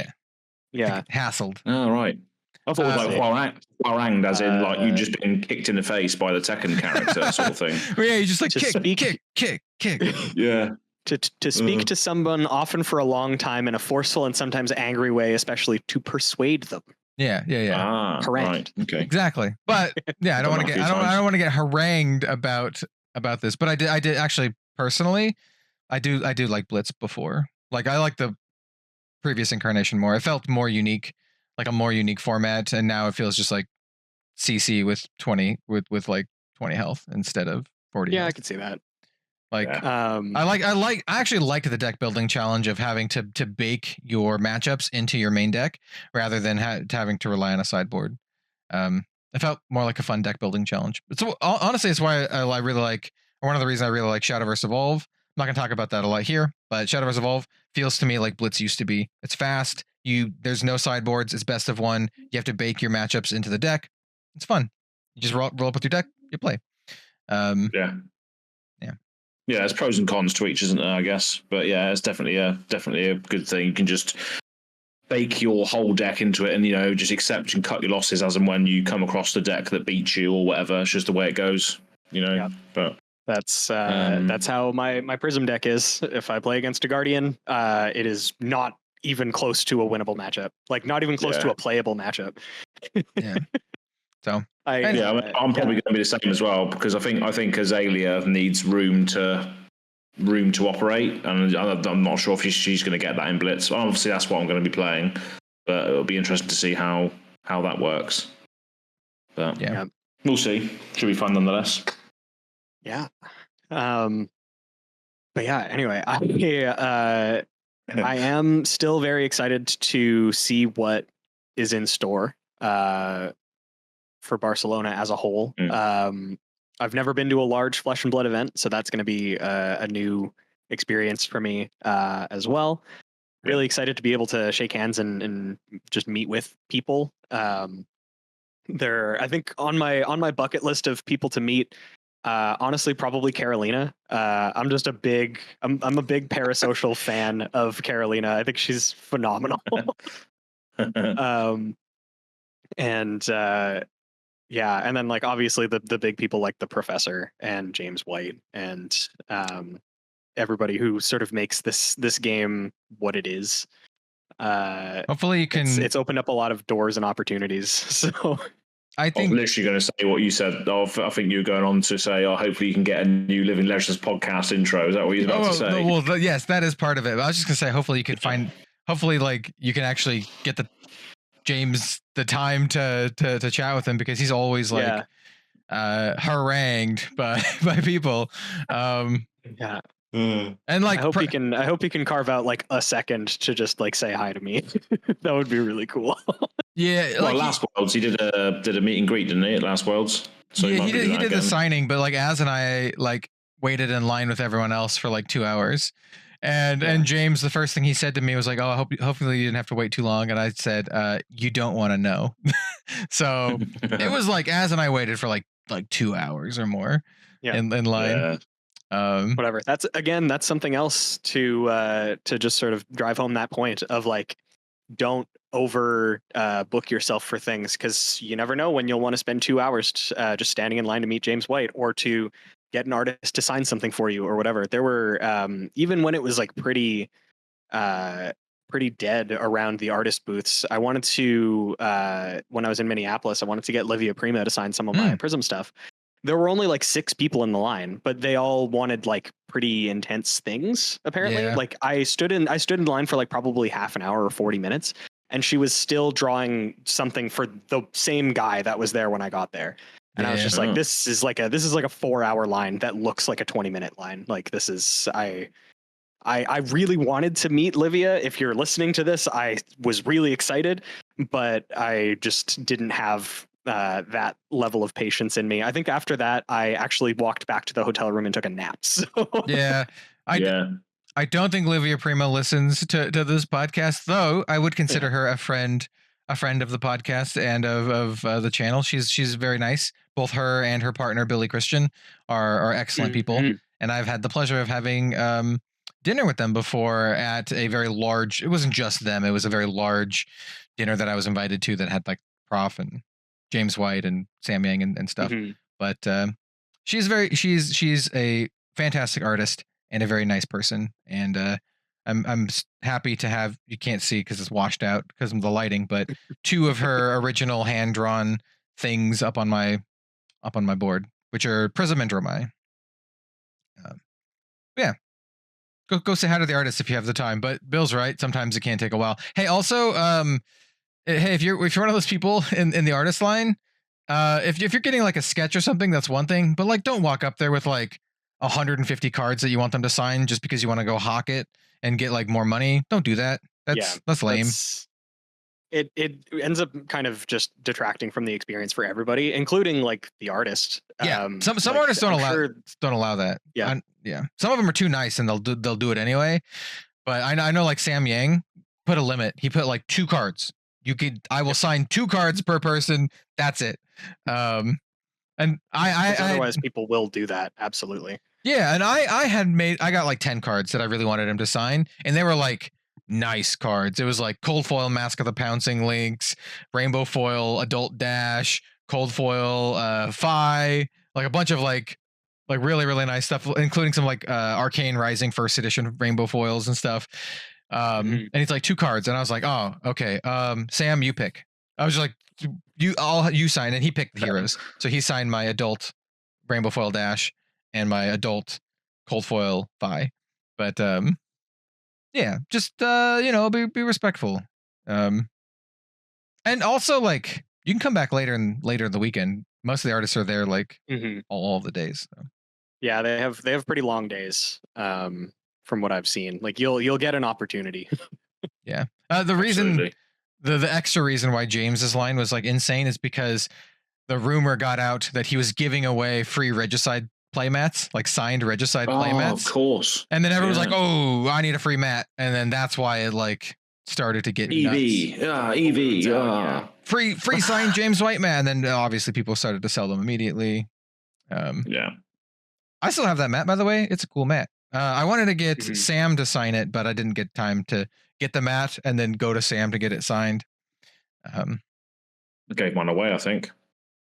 yeah, hassled. Oh right. I thought it was like harangued, as in like you just been kicked in the face by the Tekken character sort of thing. Well, yeah, you just like kick. Yeah. To speak to someone often for a long time in a forceful and sometimes angry way, especially to persuade them. Yeah. Harangued. Right. Okay. Exactly. But yeah, I don't want to get harangued about this. But I did actually personally, I do like Blitz before. Like I like the previous incarnation more. It felt more unique. Like a more unique format, and now it feels just like CC with 20 with like 20 health instead of 40. Yeah, health. I could see that. Like I actually liked the deck building challenge of having to bake your matchups into your main deck rather than having to rely on a sideboard. It felt more like a fun deck building challenge. So honestly, it's why I really like, or one of the reasons I really like Shadowverse Evolve. I'm not gonna talk about that a lot here, but Shadowverse Evolve feels to me like Blitz used to be. It's fast. There's no sideboards. It's best of one. You have to bake your matchups into the deck. It's fun. You just roll up with your deck. You play. Yeah. There's pros and cons to each, isn't there? I guess, but yeah, it's definitely a good thing. You can just bake your whole deck into it, and just accept and cut your losses as and when you come across the deck that beats you or whatever. It's just the way it goes. Yeah. But that's how my Prism deck is. If I play against a Guardian, it is not even close to a winnable matchup. Like not even close to a playable matchup. Yeah. So I'm probably going to be the same as well, because I think Azalea needs room to operate, and I'm not sure if she's going to get that in Blitz. Obviously, that's what I'm going to be playing, but it'll be interesting to see how that works. But yeah, we'll see. Should be fun nonetheless. Yeah. But yeah. Anyway, I am still very excited to see what is in store for Barcelona as a whole. I've never been to a large Flesh and Blood event, so that's going to be a new experience for me as well. Really excited to be able to shake hands and just meet with people. I think on my bucket list of people to meet, honestly, probably Carolina. I'm a big parasocial fan of Carolina. I think she's phenomenal. And then like obviously the big people like the Professor and James White and everybody who sort of makes this game what it is. Hopefully you can. It's opened up a lot of doors and opportunities. So I think I'm literally going to say what you said. I think you were going on to say, hopefully you can get a new Living Legends podcast intro. Is that what you're about to say? Well, yes, that is part of it. But I was just going to say, hopefully you could find. Hopefully, like you can actually get James the time to chat with him, because he's always like harangued by people. Yeah. And like I hope he can carve out like a second to just like say hi to me. That would be really cool. Yeah. Well, Last Worlds, he did a meet and greet, didn't he, at Last Worlds? So yeah, he did the signing, but like Az and I like waited in line with everyone else for like 2 hours. And James, the first thing he said to me was like, hopefully you didn't have to wait too long. And I said, you don't want to know. So it was like Az and I waited for like like 2 hours or more Yeah. in line. Yeah. Whatever. That's something else to just sort of drive home that point of like, don't over book yourself for things, because you never know when you'll want to spend 2 hours just standing in line to meet James White, or to get an artist to sign something for you or whatever. There were even when it was like pretty dead around the artist booths, I wanted to when I was in Minneapolis, I wanted to get Livia Prima to sign some of my Prism stuff. There were only like 6 people in the line, but they all wanted like pretty intense things, apparently. Yeah. Like I stood in line for like probably half an hour or 40 minutes, and she was still drawing something for the same guy that was there when I got there. And I was just like, this is like a 4-hour line that looks like a 20-minute line. Like, this is I really wanted to meet Livia. If you're listening to this, I was really excited, but I just didn't have that level of patience in me. I think after that, I actually walked back to the hotel room and took a nap. So Yeah. I don't think Livia Prima listens to this podcast, though. I would consider her a friend of the podcast and of the channel. She's very nice. Both her and her partner Billy Christian are excellent people, and I've had the pleasure of having dinner with them before at a very large. It wasn't just them; it was a very large dinner that I was invited to that had like Prof and James White and Sam Yang and stuff. But she's a fantastic artist and a very nice person, and I'm happy to have, you can't see because it's washed out because of the lighting, but 2 of her original hand drawn things up on my board, which are Prism and Dromai. Yeah, go say hi to the artist if you have the time. But Bill's right, sometimes it can take a while. Hey, also, hey, if you're one of those people in the artist line, if you're getting like a sketch or something, that's one thing, but like don't walk up there with like 150 cards that you want them to sign just because you want to go hawk it and get like more money. Don't do that. That's lame. It ends up kind of just detracting from the experience for everybody, including like the artist. Yeah, some like, artists don't allow that. Yeah, yeah. Some of them are too nice and they'll do it anyway. But I know like Sam Yang put a limit. He put like 2 cards. I will sign 2 cards per person. That's it. And otherwise people will do that. Absolutely. Yeah, and I got like 10 cards that I really wanted him to sign, and they were like nice cards. It was like Cold Foil Mask of the Pouncing Lynx, Rainbow Foil Adult Dash, Cold Foil Phi, like a bunch of like really, really nice stuff, including some like Arcane Rising first edition Rainbow Foils and stuff. And it's like 2 cards, and I was like, oh, okay. Sam, you pick. I was just like, you sign, and he picked the heroes. So he signed my adult Rainbow Foil Dash and my adult Cold Foil Phi. But yeah, just be respectful. And also like you can come back later in the weekend. Most of the artists are there like all of the days. So. Yeah, they have pretty long days. From what I've seen, like you'll get an opportunity. Yeah. The reason, the extra reason why James's line was like insane is because the rumor got out that he was giving away free Regicide playmats, like signed Regicide playmats. Of course. And then everyone was like, "Oh, I need a free mat," and then that's why it like started to get nuts. Free signed James White mat, and then obviously people started to sell them immediately. Yeah. I still have that mat, by the way. It's a cool mat. I wanted to get Sam to sign it, but I didn't get time to get the mat and then go to Sam to get it signed. I gave one away, I think.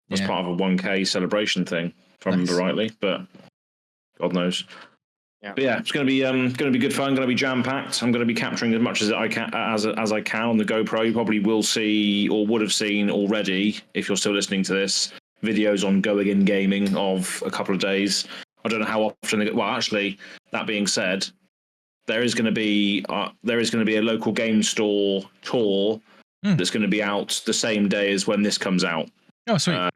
As part of a 1K celebration thing, if I remember rightly, but God knows. Yeah. But yeah, it's going to be good fun. Going to be jam packed. I'm going to be capturing as much as I can as I can on the GoPro. You probably will see or would have seen already, if you're still listening to this, videos on Going In Gaming of a couple of days. I don't know how often. Well, actually, that being said, there is going to be a local game store tour that's going to be out the same day as when this comes out. Oh, sweet.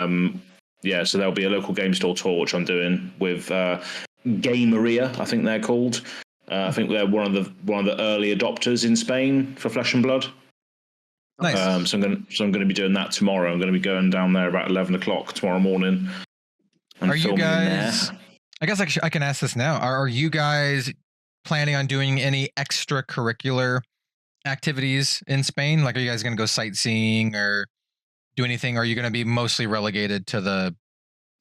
Yeah, so there'll be a local game store tour which I'm doing with Gameria, I think they're called. I think they're one of the early adopters in Spain for Flesh and Blood. Nice. So I'm going to be doing that tomorrow. I'm going to be going down there about 11 o'clock tomorrow morning. Are you guys? I guess I can ask this now. Are you guys planning on doing any extracurricular activities in Spain? Like, are you guys going to go sightseeing or do anything? Or are you going to be mostly relegated to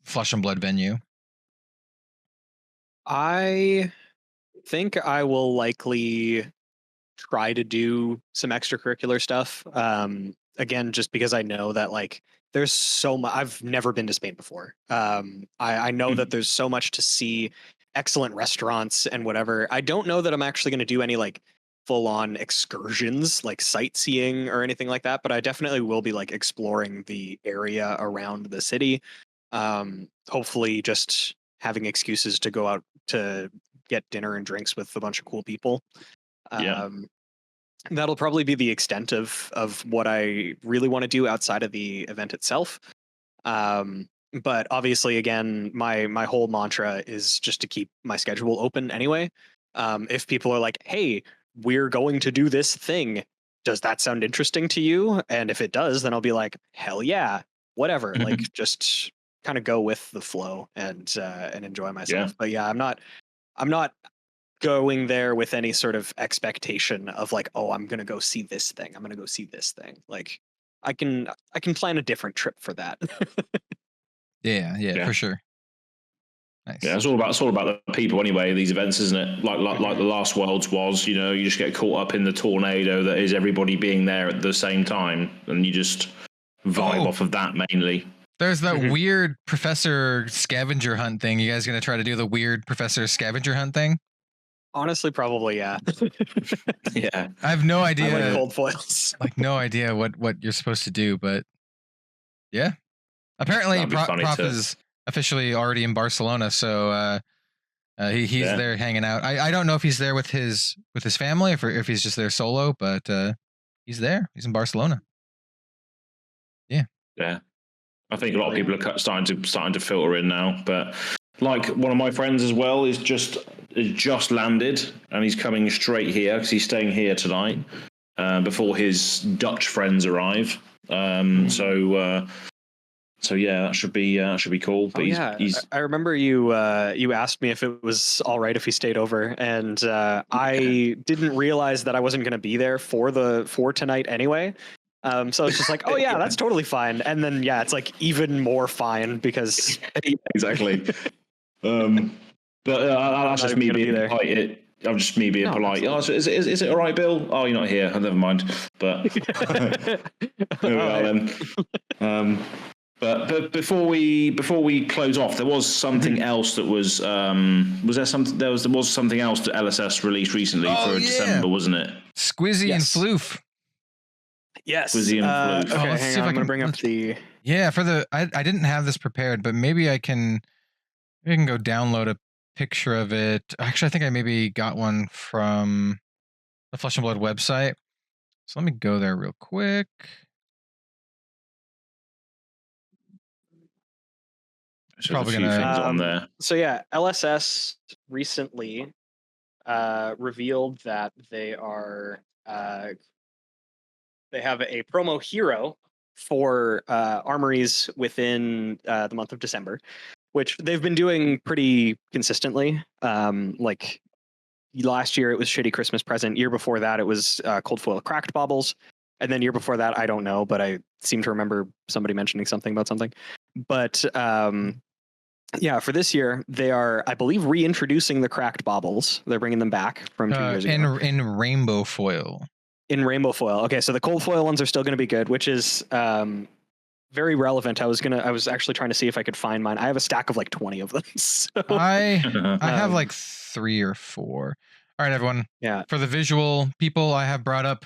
Flesh and Blood venue? I think I will likely try to do some extracurricular stuff. Again, just because I know that like there's so much. I've never been to Spain before. I know that there's so much to see, excellent restaurants and whatever. I don't know that I'm actually going to do any like full on excursions, like sightseeing or anything like that, but I definitely will be like exploring the area around the city. Hopefully just having excuses to go out to get dinner and drinks with a bunch of cool people. Yeah. That'll probably be the extent of what I really want to do outside of the event itself. But obviously, again, my whole mantra is just to keep my schedule open anyway. If people are like, "Hey, we're going to do this thing. Does that sound interesting to you?" And if it does, then I'll be like, "Hell yeah, whatever." Like just kind of go with the flow and enjoy myself. Yeah. But yeah, I'm not going there with any sort of expectation of like, oh, I'm gonna go see this thing. I'm gonna go see this thing. Like I can plan a different trip for that. Yeah, for sure. Nice. Yeah, it's all about the people anyway. These events, isn't it? Like the last Worlds was. You know, you just get caught up in the tornado that is everybody being there at the same time, and you just vibe off of that mainly. There's that weird professor scavenger hunt thing. You guys gonna try to do the weird professor scavenger hunt thing? Honestly, probably, yeah. Yeah. I have no idea. I like cold foils. Like no idea what you're supposed to do, but yeah. Apparently, Prof is officially already in Barcelona, so he's there hanging out. I don't know if he's there with his family, if he's just there solo, but he's there. He's in Barcelona. Yeah. Yeah. I think a lot of people are starting to filter in now, but like one of my friends as well is just landed and he's coming straight here because he's staying here tonight before his Dutch friends arrive. So yeah, that should be cool. But I remember you asked me if it was all right if he stayed over, and I didn't realize that I wasn't going to be there for tonight anyway. So it's just like, oh yeah, that's totally fine. And then yeah, it's like even more fine because exactly. But that's just me being polite. I'm just me being polite. Oh, so is it all right, Bill? Oh, you're not here. Oh, never mind. But here we are then. But before we close off, there was something else that was there was something else that LSS released recently for December, wasn't it? Squizzy and Floof. Yes. Squizzy and Floof. Okay, hang on. I'm gonna bring up the. Yeah, I didn't have this prepared, but maybe I can go download a picture of it. Actually, I think I maybe got one from the Flesh and Blood website. So let me go there real quick. Probably gonna things on there. So yeah, LSS recently revealed that they have a promo hero for armories within the month of December, which they've been doing pretty consistently. Like last year it was Shitty Christmas Present. Year before that it was Cold Foil Cracked Baubles. And then year before that, I don't know, but I seem to remember somebody mentioning something about something. But yeah, for this year, they are, I believe, reintroducing the Cracked Baubles. They're bringing them back from 2 years ago. In rainbow foil. In rainbow foil. Okay, so the cold foil ones are still going to be good, which is very relevant. I was actually trying to see if I could find mine. I have a stack of like 20 of them. So, I have like 3 or 4. All right, everyone. Yeah. For the visual people, I have brought up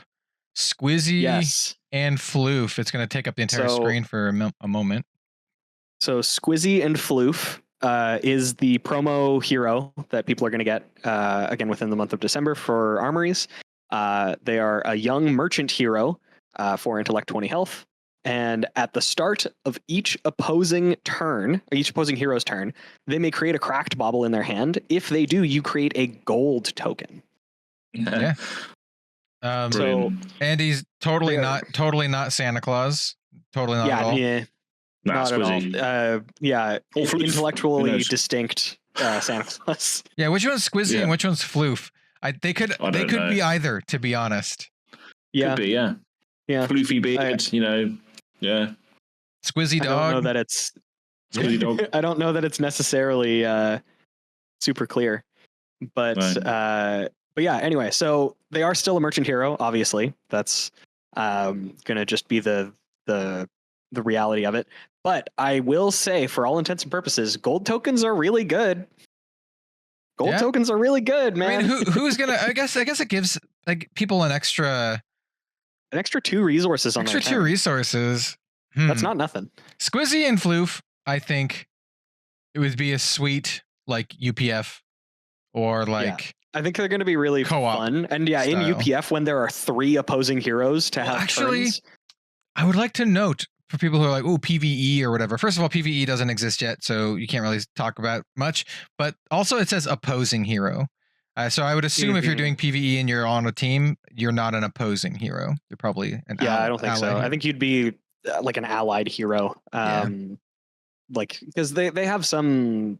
Squizzy and Floof. It's going to take up the entire screen for a moment. So Squizzy and Floof is the promo hero that people are going to get again within the month of December for armories. They are a young merchant hero for intellect 20 health. And at the start of each opposing hero's turn, they may create a cracked bauble in their hand. If they do, you create a gold token. Yeah. So Andy's totally not Santa Claus. Totally not at all. Yeah. Not at all. Yeah. Intellectually distinct Santa Claus. Yeah. Which one's Squizzy and which one's Floof? They could be either, to be honest. Yeah. Could be, yeah. Yeah. Floofy beard, you know. Yeah. Squizzy dog. I don't know that it's Squizzy dog. I don't know that it's necessarily super clear, but Right. but yeah. Anyway, so they are still a merchant hero. Obviously, that's gonna just be the reality of it. But I will say, for all intents and purposes, gold tokens are really good. Gold tokens are really good, man. I mean, who's gonna? I guess it gives like people an extra 2 resources on extra their 2 turn. resources. That's not nothing. Squizzy and Floof, I think it would be a sweet like UPF or like. I think they're going to be really fun. And in UPF, when there are 3 opposing heroes to have turns. I would like to note for people who are like, oh, PvE or whatever. First of all, PvE doesn't exist yet, so you can't really talk about much. But also it says opposing hero. So I would assume if you're doing PvE and you're on a team, you're not an opposing hero. You're probably an I don't think so. Hero. I think you'd be like an allied hero. Like, because they have some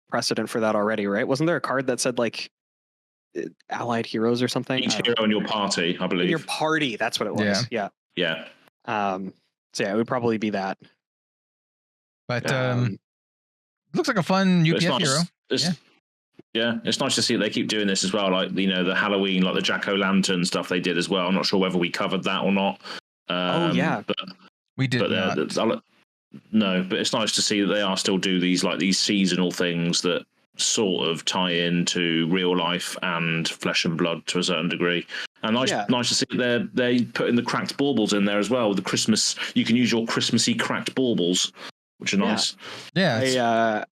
precedent for that already, right? Wasn't there a card that said like allied heroes or something? Each hero in your party, I believe. In your party, that's what it was. Yeah. So yeah, it would probably be that. But looks like a fun UPF hero. It's nice to see they keep doing this as well. Like, you know, the Halloween, like the Jack-o'-lantern stuff they did as well. I'm not sure whether we covered that or not. But we did not. No, but it's nice to see that they are still do these seasonal things that sort of tie into real life and Flesh and Blood to a certain degree. And nice to see they put in the cracked baubles in there as well. The Christmas, you can use your Christmassy cracked baubles, which are nice. Yeah.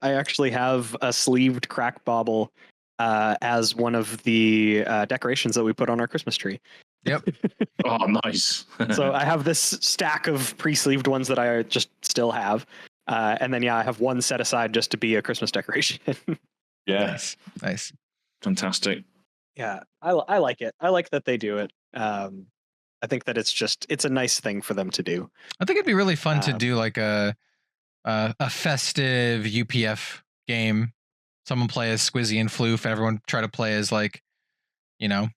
I actually have a sleeved crack bauble as one of the decorations that we put on our Christmas tree. Yep. Oh, nice. So I have this stack of pre-sleeved ones that I just still have. And then, I have one set aside just to be a Christmas decoration. Nice. Fantastic. Yeah, I like it. I like that they do it. I think that it's a nice thing for them to do. I think it'd be really fun to do like a festive UPF game. Someone play as Squizzy and Floof. Everyone try to play as like, you know,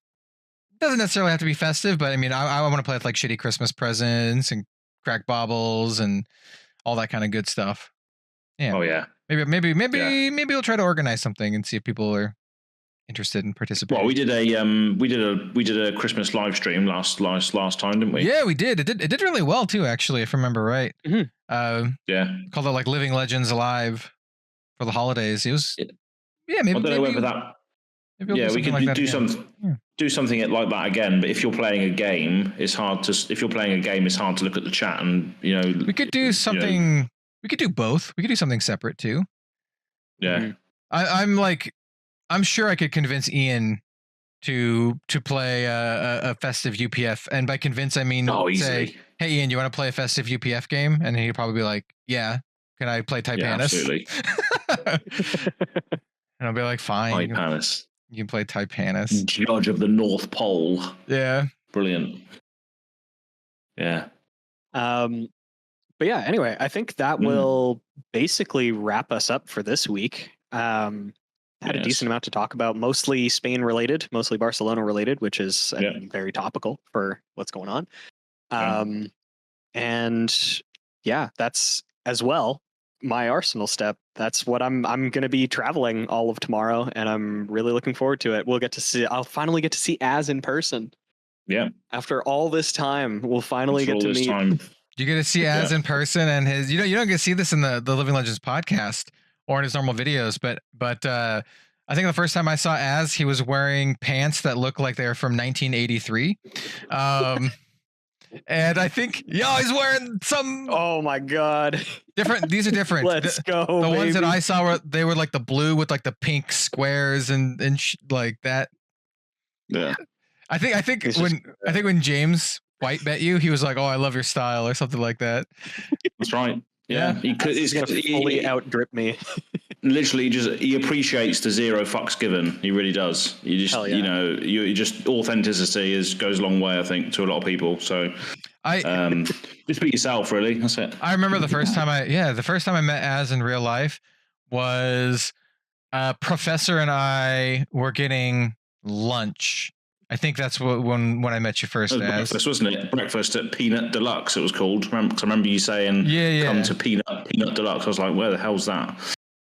doesn't necessarily have to be festive, but I mean, I want to play with like shitty Christmas presents and crack baubles and all that kind of good stuff. Yeah. Oh yeah. Maybe we'll try to organize something and see if people are interested in participating. Well, we did a Christmas live stream last time, didn't we? Yeah, we did. It did really well too, actually, if I remember right. Mm-hmm. Called it like Living Legends Alive for the holidays. It was maybe. I don't know whether that. Yeah, we could do something like that again. But if you're playing a game, it's hard to. If you're playing a game, it's hard to look at the chat and We could do something. We could do both. We could do something separate too. Yeah. I'm sure I could convince Ian to play a festive UPF, and by convince I mean say, hey Ian, you want to play a festive UPF game? And he'd probably be like, yeah. Can I play Typanus? Yeah, absolutely. And I'll be like, fine. Typanus. You can play Typanus. Judge of the North Pole. Yeah. Brilliant. Yeah. But yeah, anyway, I think that will basically wrap us up for this week. Had a decent amount to talk about, mostly Spain related, mostly Barcelona related, which is very topical for what's going on. And that's as well my Arsenal step. That's what I'm going to be traveling all of tomorrow, and I'm really looking forward to it. I'll finally get to see Az in person. Yeah. After all this time, we'll finally get to meet. You get to see Az in person, and his. You don't get to see this in the Living Legends podcast or in his normal videos, but I think the first time I saw Az, he was wearing pants that looked like they were from 1983. And I think, he's wearing some. Oh my God! Different. These are different. Let's go. The ones that I saw they were like the blue with like the pink squares and like that. Yeah. I think when James White met you, he was like, "Oh, I love your style" or something like that. That's right. Yeah. He's gonna fully outdrip me. Literally, he appreciates the zero fucks given. He really does. You just, you just authenticity goes a long way, I think, to a lot of people. So, just be yourself, really. That's it. I remember the first time I met Az in real life was Professor and I were getting lunch I think that's what when I met you first. It was breakfast, wasn't it? Breakfast at Peanut Deluxe. It was called. I remember you saying, "Come to Peanut Deluxe." I was like, "Where the hell's that?"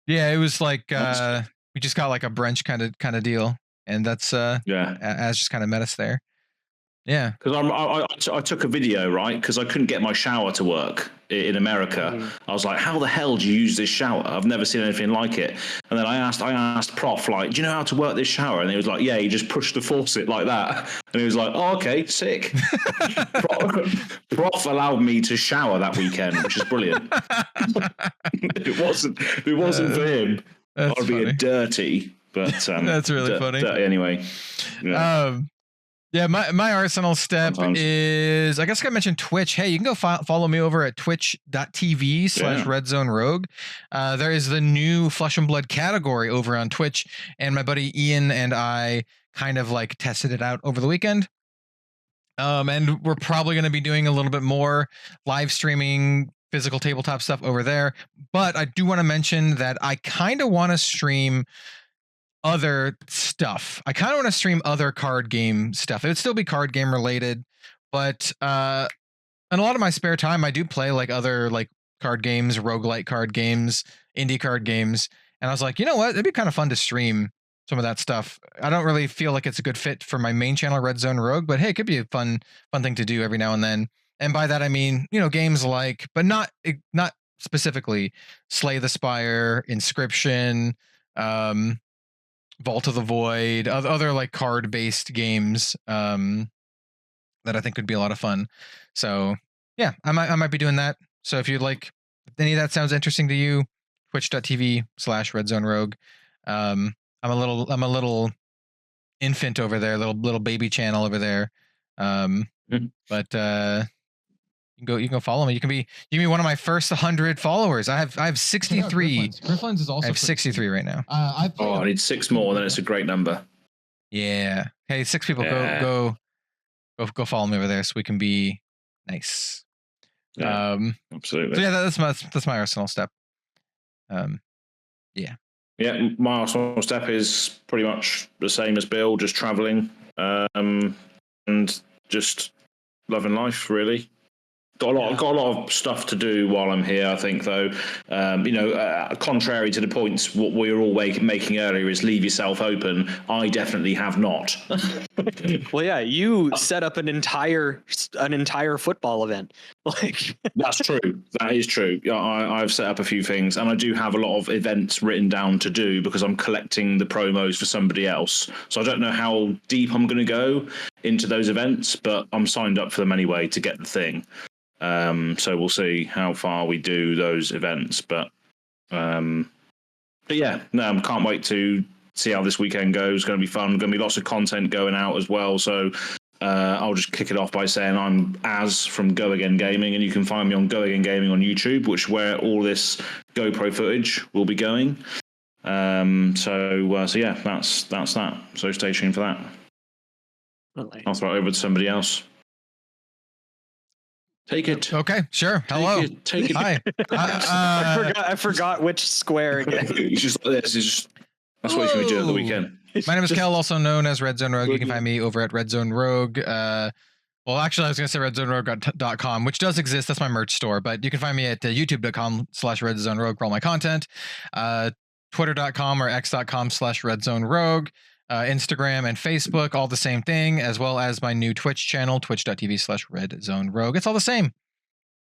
Yeah, it was like we just got like a brunch kind of deal, and that's as just kind of met us there. Yeah, because I took a video, right, because I couldn't get my shower to work in America. I was like, how the hell do you use this shower? I've never seen anything like it. And then I asked Prof, like, do you know how to work this shower? And he was like, yeah, you just push the faucet like that. And he was like, oh, okay, sick. Prof allowed me to shower that weekend, which is brilliant. It wasn't for him. I'd be dirty, but that's really funny. Dirty anyway. Yeah. Yeah, my Arsenal step is, I guess I mentioned Twitch. Hey, you can go follow me over at twitch.tv/RedZoneRogue. There is the new Flesh and Blood category over on Twitch, and my buddy Ian and I kind of like tested it out over the weekend. And we're probably going to be doing a little bit more live streaming physical tabletop stuff over there. But I do want to mention that I kind of want to stream other stuff. I kind of want to stream other card game stuff. It would still be card game related, but in a lot of my spare time, I do play like other like card games, roguelike card games, indie card games. And I was like, you know what? It'd be kind of fun to stream some of that stuff. I don't really feel like it's a good fit for my main channel, Red Zone Rogue, but hey, it could be a fun thing to do every now and then. And by that, I mean, you know, games like, but not specifically Slay the Spire, Inscription, Vault of the Void, other like card-based games that I think could be a lot of fun. So yeah, I might be doing that. So if you'd like, if any of that sounds interesting to you, twitch.tv/RedZoneRogue. I'm a little infant over there, little baby channel over there. But you can go follow me. You can be one of my first 100 followers. I have 63. Grifflines is also. I have 63 right now. I need 6 more. Then it's a great number. Yeah. Hey, 6 people. Go follow me over there so we can be nice. Yeah, absolutely. So yeah, that's my Arsenal step. Yeah. Yeah, my Arsenal step is pretty much the same as Bill, just traveling, and just loving life, really. Got a lot of stuff to do while I'm here, I think, though. Contrary to the points what we were all making earlier is leave yourself open. I definitely have not. Well, yeah, you set up an entire football event. Like that's true. That is true. Yeah, I've set up a few things, and I do have a lot of events written down to do because I'm collecting the promos for somebody else. So I don't know how deep I'm going to go into those events, but I'm signed up for them anyway to get the thing. So we'll see how far we do those events, but yeah, no, I can't wait to see how this weekend goes. It's going to be fun. Going to be lots of content going out as well. So I'll just kick it off by saying I'm Az from Go Again Gaming, and you can find me on Go Again Gaming on YouTube, which where all this GoPro footage will be going. So yeah, that's that. So stay tuned for that. Really? I'll throw it over to somebody else. Take it. Okay, sure. Hello. Take it. Hi. I forgot which square again. It's just like this. That's what he's going to do at the weekend. My name is Kel, also known as Red Zone Rogue. You can find me over at Red Zone Rogue. Well, actually, I was going to say redzonerogue.com, which does exist. That's my merch store. But you can find me at youtube.com/redzonerogue for all my content. Twitter.com or x.com/redzonerogue. Instagram and Facebook, all the same thing, as well as my new Twitch channel, twitch.tv/RedZoneRogue. It's all the same.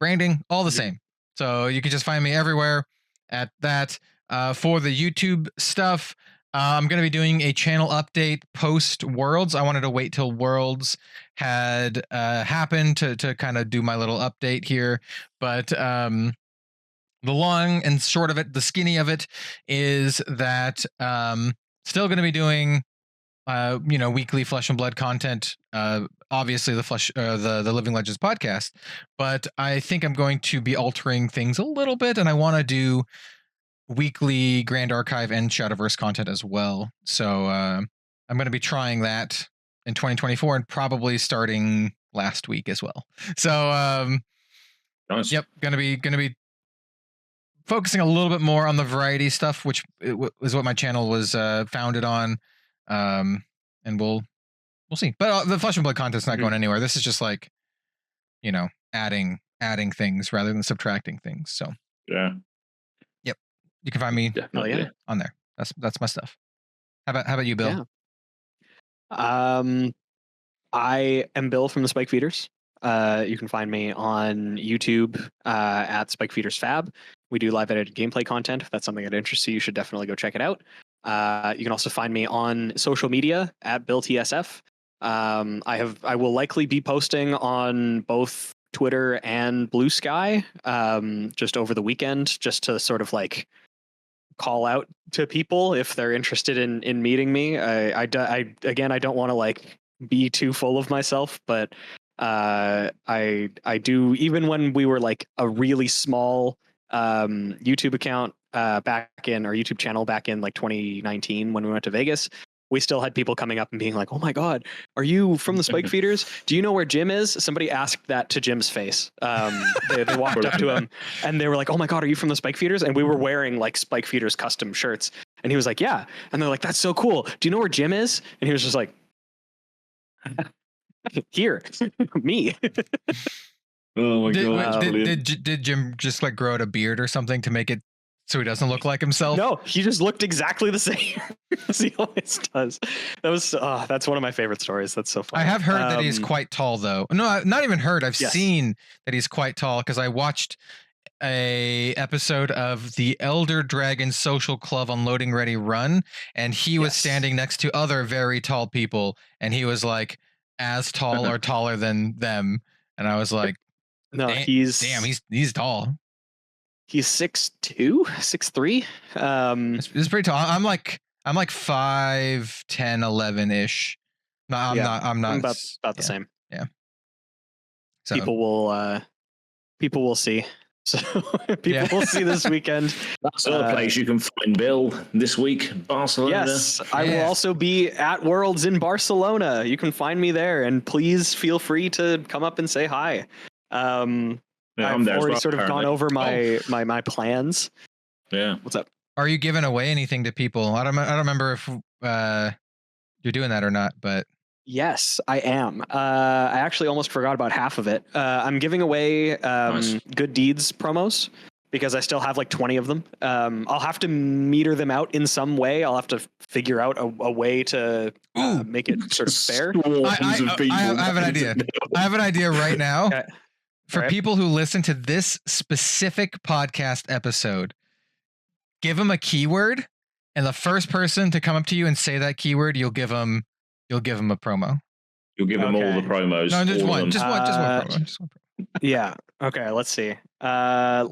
Branding, all the same. So you can just find me everywhere at that. For the YouTube stuff, I'm going to be doing a channel update post Worlds. I wanted to wait till Worlds had happened to kind of do my little update here. But the long and short of it, the skinny of it, is that still going to be doing weekly Flesh and Blood content. Obviously the Living Legends podcast, but I think I'm going to be altering things a little bit, and I want to do weekly Grand Archive and Shadowverse content as well. So I'm going to be trying that in 2024 and probably starting last week as well. So nice. Yep, gonna be focusing a little bit more on the variety stuff, which is what my channel was founded on. And we'll we'll see. But the Flesh and Blood content's not going anywhere. This is just like, adding things rather than subtracting things. So yeah. Yep. You can find me on there. That's my stuff. How about you, Bill? Yeah. I am Bill from the Spike Feeders. You can find me on YouTube at Spike Feeders FAB. We do live edited gameplay content. If that's something that interests you, you should definitely go check it out. You can also find me on social media at BillTSF. I will likely be posting on both Twitter and Blue Sky just over the weekend, just to sort of like call out to people if they're interested in meeting me. I don't want to like be too full of myself, but I do, even when we were like a really small YouTube account back in our YouTube channel back in like 2019 when we went to Vegas, we still had people coming up and being like, "Oh my God, are you from the Spike Feeders? Do you know where Jim is?" Somebody asked that to Jim's face. They walked up to him and they were like, "Oh my God, are you from the Spike Feeders?" And we were wearing like Spike Feeders custom shirts. And he was like, "Yeah." And they're like, "That's so cool. Do you know where Jim is?" And he was just like, "Here, me." Oh my God. Did Jim just like grow out a beard or something to make it so he doesn't look like himself? No, he just looked exactly the same as he always does. That's one of my favorite stories. That's so funny. I have heard that he's quite tall, though. No, not even heard. I've seen that he's quite tall because I watched a episode of the Elder Dragon Social Club on Loading Ready Run, and he was standing next to other very tall people, and he was like as tall or taller than them, and I was like, "No, he's tall." He's 6'2", 6'3". It's pretty tall. I'm like 5'10", 11 ish. No, I'm not about the same. Yeah. So, people will see. So people will see this weekend. That's another place you can find Bill this week, Barcelona. Yes, I will also be at Worlds in Barcelona. You can find me there, and please feel free to come up and say hi. I've already sort of gone over my plans. Yeah. What's up? Are you giving away anything to people? I don't remember if you're doing that or not, but yes, I am. I actually almost forgot about half of it. I'm giving away Good Deeds promos because I still have like 20 of them. I'll have to meter them out in some way. I'll have to figure out a way to make it sort of fair. I have an idea. I have an idea right now. Okay. For people who listen to this specific podcast episode, give them a keyword, and the first person to come up to you and say that keyword, you'll give them a promo. You'll give them all the promos. No, just one promo. Yeah. Okay. Let's see. That'll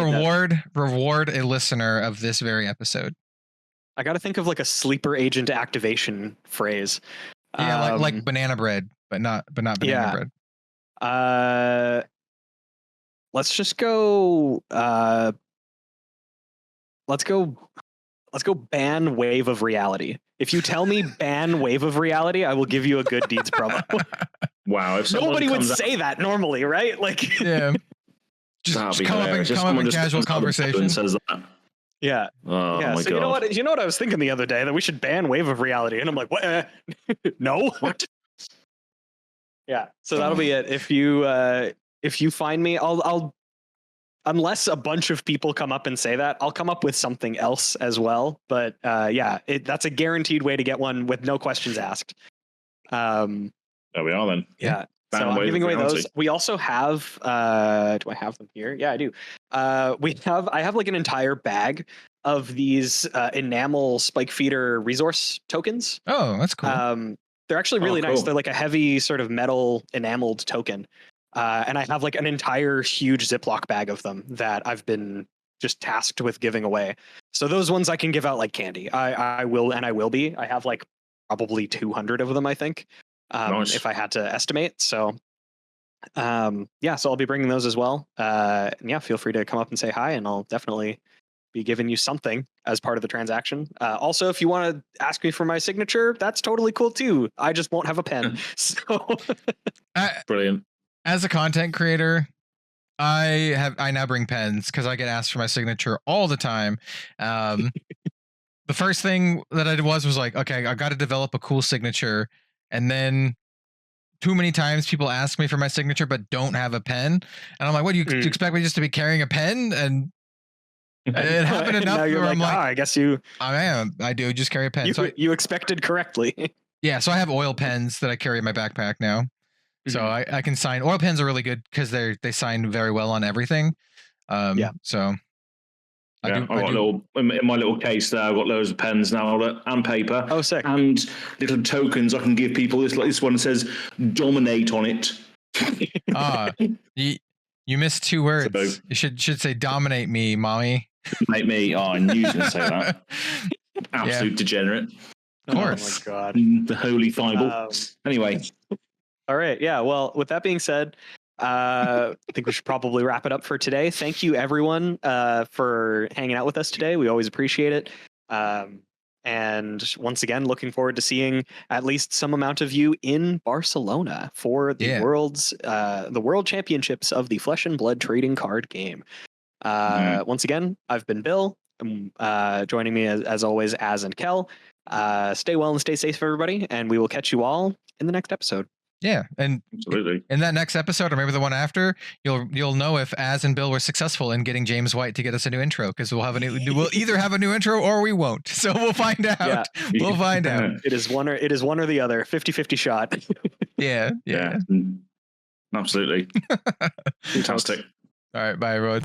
reward a listener of this very episode. I got to think of like a sleeper agent activation phrase. Yeah, like banana bread, but not banana bread. Let's just go. Let's go ban Wave of Reality. If you tell me ban Wave of Reality, I will give you a Good Deeds promo. Wow. If nobody would say that normally, right? Like, yeah. Just come up in casual conversation. Says that. Yeah. Oh yeah. My so God. you know what I was thinking the other day, that we should ban Wave of Reality, and I'm like, what? No. What? Yeah, so that'll be it. If you find me, I'll unless a bunch of people come up and say that, I'll come up with something else as well. But that's a guaranteed way to get one with no questions asked. There we are then. Yeah. So I'm giving away those. We also have. Do I have them here? Yeah, I do. I have like an entire bag of these enamel Spike Feeder resource tokens. Oh, that's cool. They're actually really nice. Cool. They're like a heavy sort of metal enameled token. And I have like an entire huge Ziploc bag of them that I've been just tasked with giving away. So those ones I can give out like candy. I will be. I have like probably 200 of them, I think, nice. if I had to estimate. So so I'll be bringing those as well. And yeah, feel free to come up and say hi, and I'll definitely be giving you something as part of the transaction. Also, if you want to ask me for my signature, that's totally cool too. I just won't have a pen. So Brilliant. As a content creator, I now bring pens because I get asked for my signature all the time. The first thing that I did was like, okay, I got to develop a cool signature And then too many times people ask me for my signature but don't have a pen, and I'm like, what do you expect me just to be carrying a pen? And it happened enough where I'm like, I guess you I do just carry a pen. You expected correctly. Yeah, so I have oil pens that I carry in my backpack now. So I can sign. Oil pens are really good because they sign very well on everything. So I got little in my little case there. I've got loads of pens now and paper. Oh, sick! And little tokens I can give people. This one says "dominate" on it. You missed 2 words. So, you should say "dominate me, mommy." Dominate me. Oh, I knew you were going to say that. Absolute degenerate. Of course. Oh my god. The holy Bible. Anyway. All right. Yeah. Well, with that being said, I think we should probably wrap it up for today. Thank you, everyone, for hanging out with us today. We always appreciate it. And once again, looking forward to seeing at least some amount of you in Barcelona for the World Championships of the Flesh and Blood trading card game. Once again, I've been Bill. Joining me as always, Az and Kel. Stay well and stay safe, everybody, and we will catch you all in the next episode. Yeah, and absolutely. In that next episode, or maybe the one after, you'll know if Az and Bill were successful in getting James White to get us a new intro, because we'll either have a new intro or we won't. So we'll find out. Yeah. We'll find out. It is one or the other. 50-50 shot. Yeah. Absolutely. Fantastic. All right, bye everyone.